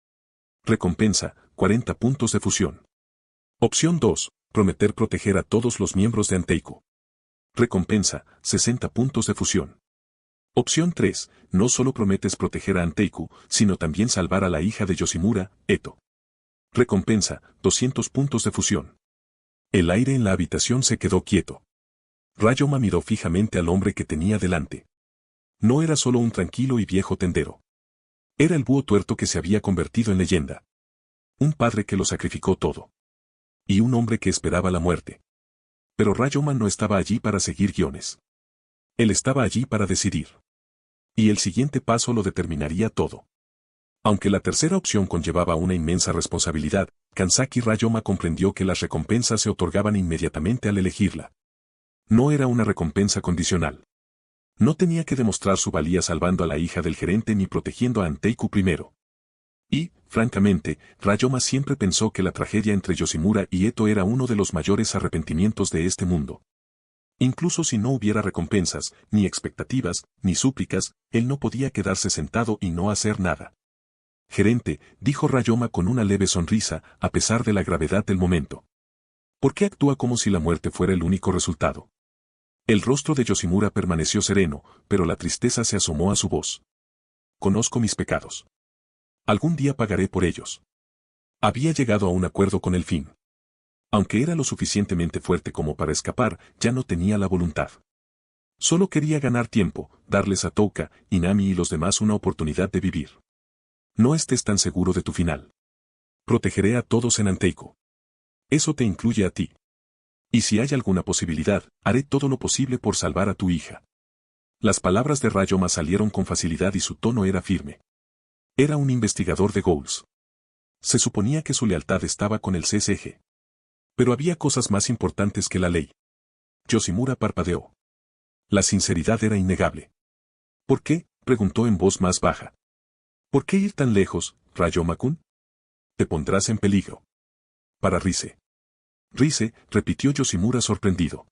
Recompensa, 40 puntos de fusión. Opción 2, prometer proteger a todos los miembros de Anteiku. Recompensa, 60 puntos de fusión. Opción 3, no solo prometes proteger a Anteiku, sino también salvar a la hija de Yoshimura, Eto. Recompensa, 200 puntos de fusión. El aire en la habitación se quedó quieto. Ryoma miró fijamente al hombre que tenía delante. No era solo un tranquilo y viejo tendero. Era el búho tuerto que se había convertido en leyenda. Un padre que lo sacrificó todo. Y un hombre que esperaba la muerte. Pero Ryoma no estaba allí para seguir guiones. Él estaba allí para decidir. Y el siguiente paso lo determinaría todo. Aunque la tercera opción conllevaba una inmensa responsabilidad, Kanzaki Ryoma comprendió que las recompensas se otorgaban inmediatamente al elegirla. No era una recompensa condicional. No tenía que demostrar su valía salvando a la hija del gerente ni protegiendo a Anteiku primero. Y, francamente, Ryoma siempre pensó que la tragedia entre Yoshimura y Eto era uno de los mayores arrepentimientos de este mundo. Incluso si no hubiera recompensas, ni expectativas, ni súplicas, él no podía quedarse sentado y no hacer nada. Gerente, dijo Ryoma con una leve sonrisa, a pesar de la gravedad del momento. ¿Por qué actúa como si la muerte fuera el único resultado? El rostro de Yoshimura permaneció sereno, pero la tristeza se asomó a su voz. Conozco mis pecados. Algún día pagaré por ellos. Había llegado a un acuerdo con el fin. Aunque era lo suficientemente fuerte como para escapar, ya no tenía la voluntad. Solo quería ganar tiempo, darles a Touka, Inami y los demás una oportunidad de vivir. No estés tan seguro de tu final. Protegeré a todos en Anteiko. Eso te incluye a ti. Y si hay alguna posibilidad, haré todo lo posible por salvar a tu hija. Las palabras de Ryoma salieron con facilidad y su tono era firme. Era un investigador de Ghouls. Se suponía que su lealtad estaba con el CSG. Pero había cosas más importantes que la ley. Yoshimura parpadeó. La sinceridad era innegable. ¿Por qué?, preguntó en voz más baja. ¿Por qué ir tan lejos, Ryoma-kun? Te pondrás en peligro. Para Rise. Rise, repitió Yoshimura sorprendido.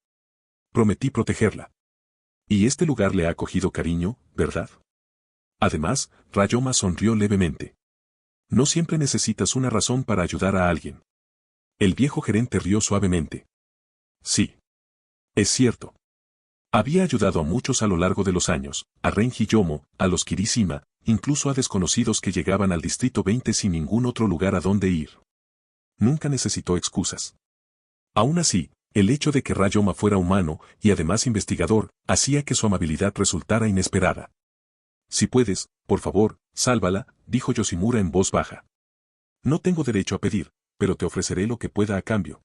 Prometí protegerla. Y este lugar le ha cogido cariño, ¿verdad? Además, Ryoma sonrió levemente. No siempre necesitas una razón para ayudar a alguien. El viejo gerente rió suavemente. Sí. Es cierto. Había ayudado a muchos a lo largo de los años, a Ren Hiyomo, a los Kirishima, incluso a desconocidos que llegaban al Distrito 20 sin ningún otro lugar a donde ir. Nunca necesitó excusas. Aún así, el hecho de que Ryoma fuera humano, y además investigador, hacía que su amabilidad resultara inesperada. Si puedes, por favor, sálvala, dijo Yoshimura en voz baja. No tengo derecho a pedir, pero te ofreceré lo que pueda a cambio.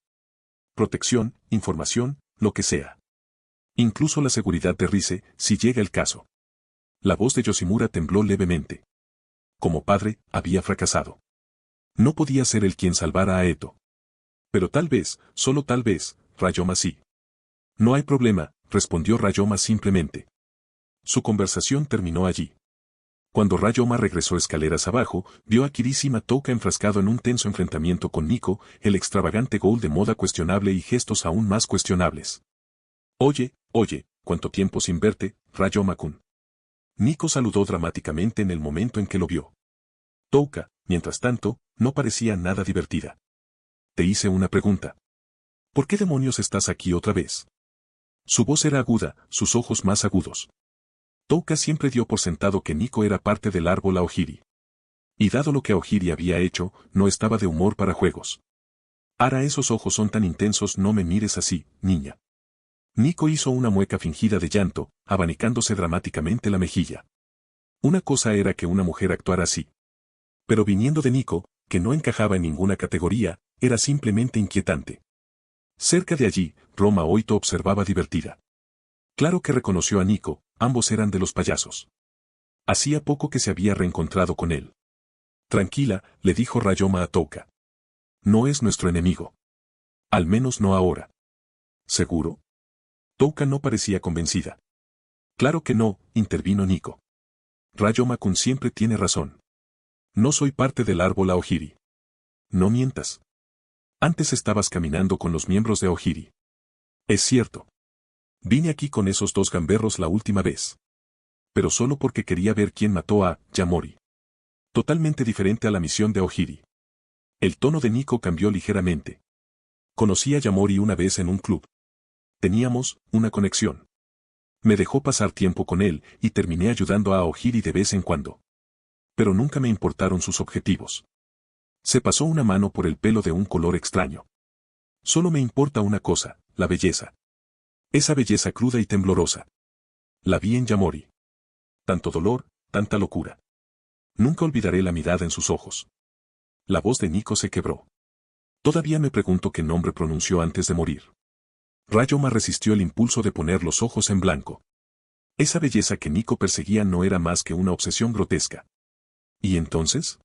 Protección, información, lo que sea. Incluso la seguridad de Rise, si llega el caso. La voz de Yoshimura tembló levemente. Como padre, había fracasado. No podía ser él quien salvara a Eto. Pero tal vez, solo tal vez, Ryoma sí. No hay problema, respondió Ryoma simplemente. Su conversación terminó allí. Cuando Ryoma regresó escaleras abajo, vio a Kirishima Touka enfrascado en un tenso enfrentamiento con Nico, el extravagante ghoul de moda cuestionable y gestos aún más cuestionables. Oye, ¿cuánto tiempo sin verte, Ryoma-kun? Nico saludó dramáticamente en el momento en que lo vio. Touka, mientras tanto, no parecía nada divertida. Te hice una pregunta. ¿Por qué demonios estás aquí otra vez? Su voz era aguda, sus ojos más agudos. Touka siempre dio por sentado que Nico era parte del árbol Aogiri. Y dado lo que Aogiri había hecho, no estaba de humor para juegos. Ahora esos ojos son tan intensos, no me mires así, niña. Nico hizo una mueca fingida de llanto, abanicándose dramáticamente la mejilla. Una cosa era que una mujer actuara así. Pero viniendo de Nico, que no encajaba en ninguna categoría, era simplemente inquietante. Cerca de allí, Roma Oito observaba divertida. Claro que reconoció a Nico, ambos eran de los payasos. Hacía poco que se había reencontrado con él. Tranquila, le dijo Ryoma a Touka. No es nuestro enemigo. Al menos no ahora. ¿Seguro? Touka no parecía convencida. Claro que no, intervino Nico. Ryoma-kun siempre tiene razón. No soy parte del árbol Aogiri. No mientas. Antes estabas caminando con los miembros de Aogiri. Es cierto. Vine aquí con esos dos gamberros la última vez. Pero solo porque quería ver quién mató a Yamori. Totalmente diferente a la misión de Aogiri. El tono de Nico cambió ligeramente. Conocí a Yamori una vez en un club. Teníamos una conexión. Me dejó pasar tiempo con él y terminé ayudando a Aogiri de vez en cuando. Pero nunca me importaron sus objetivos. Se pasó una mano por el pelo de un color extraño. Solo me importa una cosa, la belleza. Esa belleza cruda y temblorosa. La vi en Yamori. Tanto dolor, tanta locura. Nunca olvidaré la mirada en sus ojos. La voz de Nico se quebró. Todavía me pregunto qué nombre pronunció antes de morir. Ryoma resistió el impulso de poner los ojos en blanco. Esa belleza que Nico perseguía no era más que una obsesión grotesca. ¿Y entonces?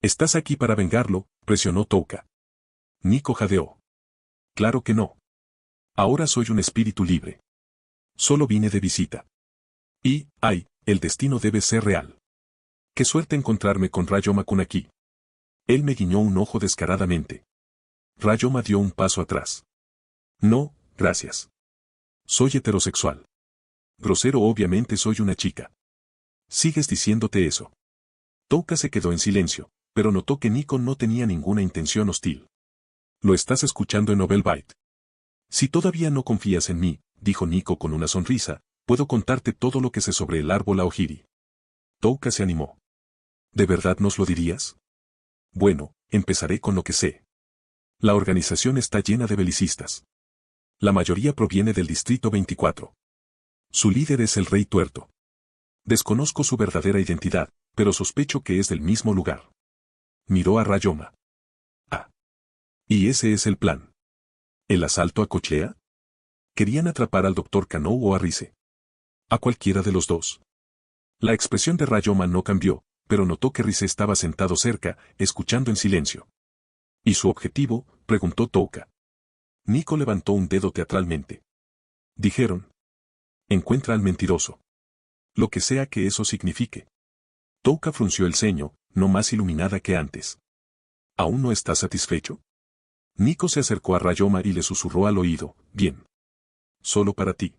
Estás aquí para vengarlo, presionó Touka. Nico jadeó. Claro que no. Ahora soy un espíritu libre. Solo vine de visita. Y, el destino debe ser real. Qué suerte encontrarme con Ryoma-kun aquí. Él me guiñó un ojo descaradamente. Ryoma dio un paso atrás. No, gracias. Soy heterosexual. Grosero, obviamente soy una chica. Sigues diciéndote eso. Touka se quedó en silencio, pero notó que Nico no tenía ninguna intención hostil. Lo estás escuchando en Novelbite. Si todavía no confías en mí, dijo Nico con una sonrisa, puedo contarte todo lo que sé sobre el árbol Aogiri. Touka se animó. ¿De verdad nos lo dirías? Bueno, empezaré con lo que sé. La organización está llena de belicistas. La mayoría proviene del Distrito 24. Su líder es el Rey Tuerto. Desconozco su verdadera identidad, pero sospecho que es del mismo lugar. Miró a Rayoma. Ah. Y ese es el plan. ¿El asalto a Cochlea? Querían atrapar al Dr. Cano o a Rize. A cualquiera de los dos. La expresión de Rayoma no cambió, pero notó que Rize estaba sentado cerca, escuchando en silencio. ¿Y su objetivo?, preguntó Touka. Nico levantó un dedo teatralmente. Dijeron. Encuentra al mentiroso. Lo que sea que eso signifique. Touka frunció el ceño, no más iluminada que antes. ¿Aún no estás satisfecho? Nico se acercó a Rayoma y le susurró al oído, bien. Solo para ti.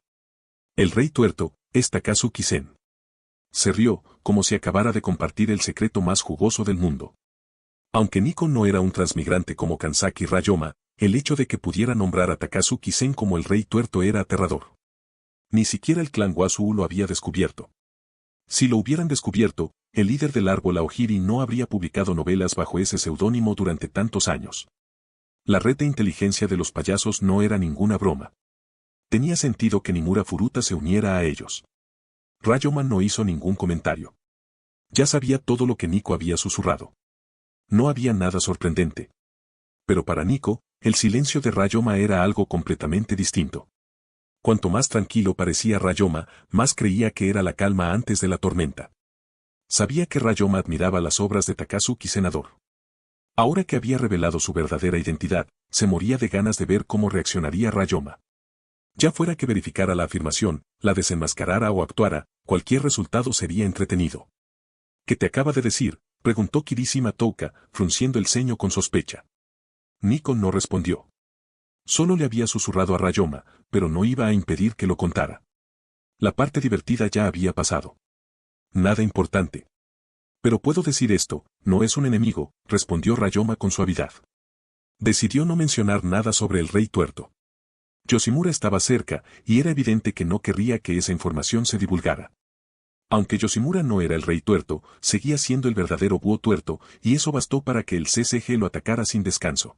El Rey Tuerto, es Takazuki-sen. Se rió, como si acabara de compartir el secreto más jugoso del mundo. Aunque Nico no era un transmigrante como Kanzaki Rayoma, el hecho de que pudiera nombrar a Takazuki-sen como el Rey Tuerto era aterrador. Ni siquiera el clan Wazuu lo había descubierto. Si lo hubieran descubierto, el líder del árbol Aojiri no habría publicado novelas bajo ese seudónimo durante tantos años. La red de inteligencia de los payasos no era ninguna broma. Tenía sentido que Nimura Furuta se uniera a ellos. Rayoma no hizo ningún comentario. Ya sabía todo lo que Nico había susurrado. No había nada sorprendente. Pero para Nico, el silencio de Rayoma era algo completamente distinto. Cuanto más tranquilo parecía Rayoma, más creía que era la calma antes de la tormenta. Sabía que Rayoma admiraba las obras de Takazuki Senador. Ahora que había revelado su verdadera identidad, se moría de ganas de ver cómo reaccionaría Rayoma. Ya fuera que verificara la afirmación, la desenmascarara o actuara, cualquier resultado sería entretenido. ¿Qué te acaba de decir?, preguntó Kirishima Touka, frunciendo el ceño con sospecha. Nico no respondió. Solo le había susurrado a Rayoma, pero no iba a impedir que lo contara. La parte divertida ya había pasado. Nada importante. Pero puedo decir esto, no es un enemigo, respondió Rayoma con suavidad. Decidió no mencionar nada sobre el Rey Tuerto. Yoshimura estaba cerca, y era evidente que no querría que esa información se divulgara. Aunque Yoshimura no era el Rey Tuerto, seguía siendo el verdadero Búho Tuerto, y eso bastó para que el CCG lo atacara sin descanso.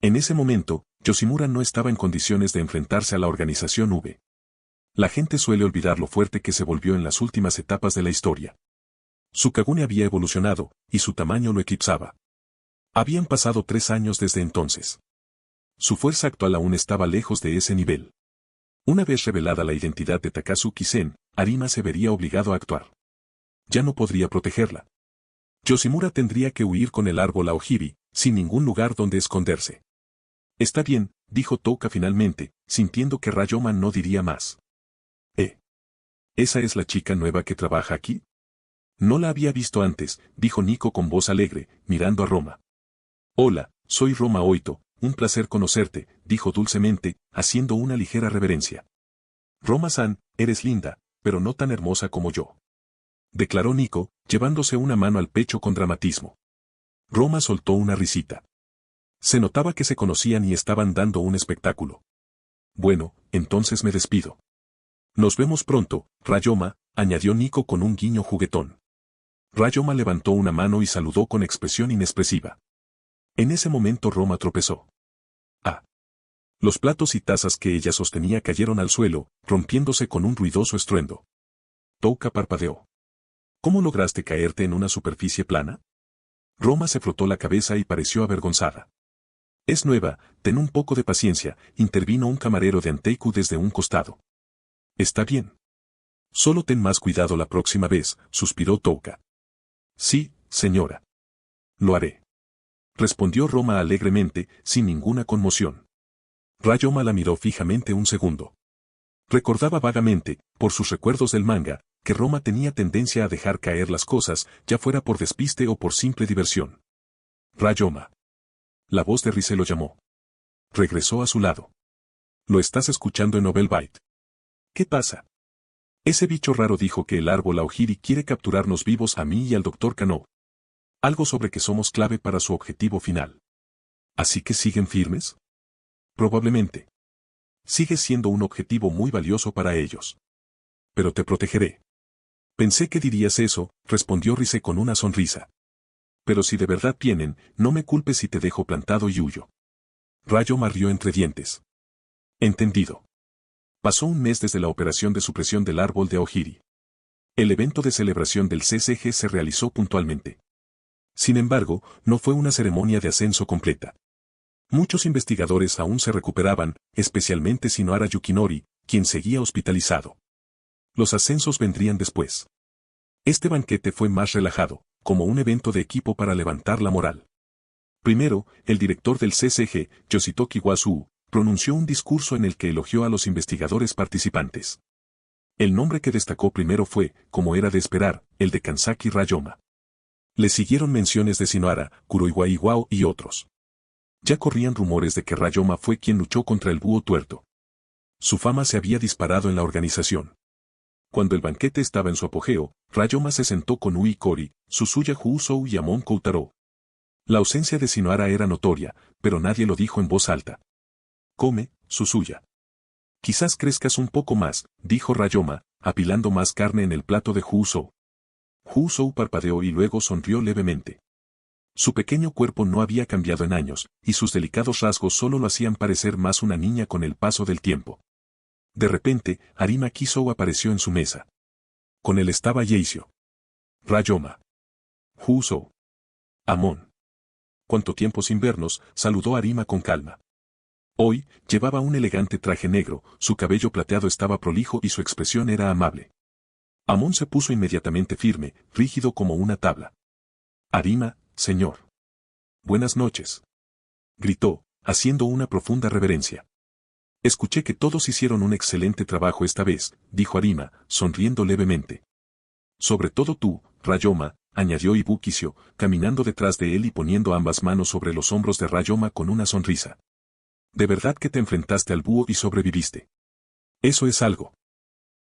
En ese momento, Yoshimura no estaba en condiciones de enfrentarse a la organización V. La gente suele olvidar lo fuerte que se volvió en las últimas etapas de la historia. Su Kagune había evolucionado, y su tamaño lo eclipsaba. Habían pasado 3 años desde entonces. Su fuerza actual aún estaba lejos de ese nivel. Una vez revelada la identidad de Takazuki-sen, Arima se vería obligado a actuar. Ya no podría protegerla. Yoshimura tendría que huir con el árbol Aojiri, sin ningún lugar donde esconderse. Está bien, dijo Touka finalmente, sintiendo que Rayoma no diría más. ¿Esa es la chica nueva que trabaja aquí? No la había visto antes, dijo Nico con voz alegre, mirando a Roma. Hola, soy Roma Oito, un placer conocerte, dijo dulcemente, haciendo una ligera reverencia. Roma-san, eres linda, pero no tan hermosa como yo. Declaró Nico, llevándose una mano al pecho con dramatismo. Roma soltó una risita. Se notaba que se conocían y estaban dando un espectáculo. Bueno, entonces me despido. Nos vemos pronto, Rayoma, añadió Nico con un guiño juguetón. Rayoma levantó una mano y saludó con expresión inexpresiva. En ese momento Roma tropezó. Ah. Los platos y tazas que ella sostenía cayeron al suelo, rompiéndose con un ruidoso estruendo. Touka parpadeó. ¿Cómo lograste caerte en una superficie plana? Roma se frotó la cabeza y pareció avergonzada. Es nueva, ten un poco de paciencia, intervino un camarero de Anteiku desde un costado. Está bien. Solo ten más cuidado la próxima vez, suspiró Touka. Sí, señora. Lo haré. Respondió Roma alegremente, sin ninguna conmoción. Rayoma la miró fijamente un segundo. Recordaba vagamente, por sus recuerdos del manga, que Roma tenía tendencia a dejar caer las cosas, ya fuera por despiste o por simple diversión. Rayoma. La voz de Rize lo llamó. Regresó a su lado. Lo estás escuchando en Novelbyte. ¿Qué pasa? Ese bicho raro dijo que el árbol Aojiri quiere capturarnos vivos a mí y al Dr. Kano. Algo sobre que somos clave para su objetivo final. ¿Así que siguen firmes? Probablemente. Sigues siendo un objetivo muy valioso para ellos. Pero te protegeré. Pensé que dirías eso, respondió Rize con una sonrisa. Pero si de verdad vienen, no me culpes si te dejo plantado y huyo. Rayoma rió entre dientes. Entendido. Pasó un mes desde la operación de supresión del árbol de Aogiri. El evento de celebración del CCG se realizó puntualmente. Sin embargo, no fue una ceremonia de ascenso completa. Muchos investigadores aún se recuperaban, especialmente Shinohara Yukinori, quien seguía hospitalizado. Los ascensos vendrían después. Este banquete fue más relajado, como un evento de equipo para levantar la moral. Primero, el director del CCG, Yoshitoki Wazuu, pronunció un discurso en el que elogió a los investigadores participantes. El nombre que destacó primero fue, como era de esperar, el de Kansaki Ryoma. Le siguieron menciones de Shinohara, Kuroiwa Iwao y otros. Ya corrían rumores de que Ryoma fue quien luchó contra el búho tuerto. Su fama se había disparado en la organización. Cuando el banquete estaba en su apogeo, Ryoma se sentó con Ui Kori, Suzuya Juusou y Amon Koutaro. La ausencia de Shinohara era notoria, pero nadie lo dijo en voz alta. Come, Suzuya. Quizás crezcas un poco más, dijo Ryoma, apilando más carne en el plato de Juusou. Juusou parpadeó y luego sonrió levemente. Su pequeño cuerpo no había cambiado en años, y sus delicados rasgos solo lo hacían parecer más una niña con el paso del tiempo. De repente, Arima Kisou apareció en su mesa. Con él estaba Yeisio. Ryoma. Juusou. Amon. Cuánto tiempo sin vernos, saludó Arima con calma. Hoy, llevaba un elegante traje negro, su cabello plateado estaba prolijo y su expresión era amable. Amon se puso inmediatamente firme, rígido como una tabla. Arima, señor. Buenas noches. Gritó, haciendo una profunda reverencia. Escuché que todos hicieron un excelente trabajo esta vez, dijo Arima, sonriendo levemente. Sobre todo tú, Ryoma, añadió Ibukisho, caminando detrás de él y poniendo ambas manos sobre los hombros de Ryoma con una sonrisa. De verdad que te enfrentaste al búho y sobreviviste. Eso es algo.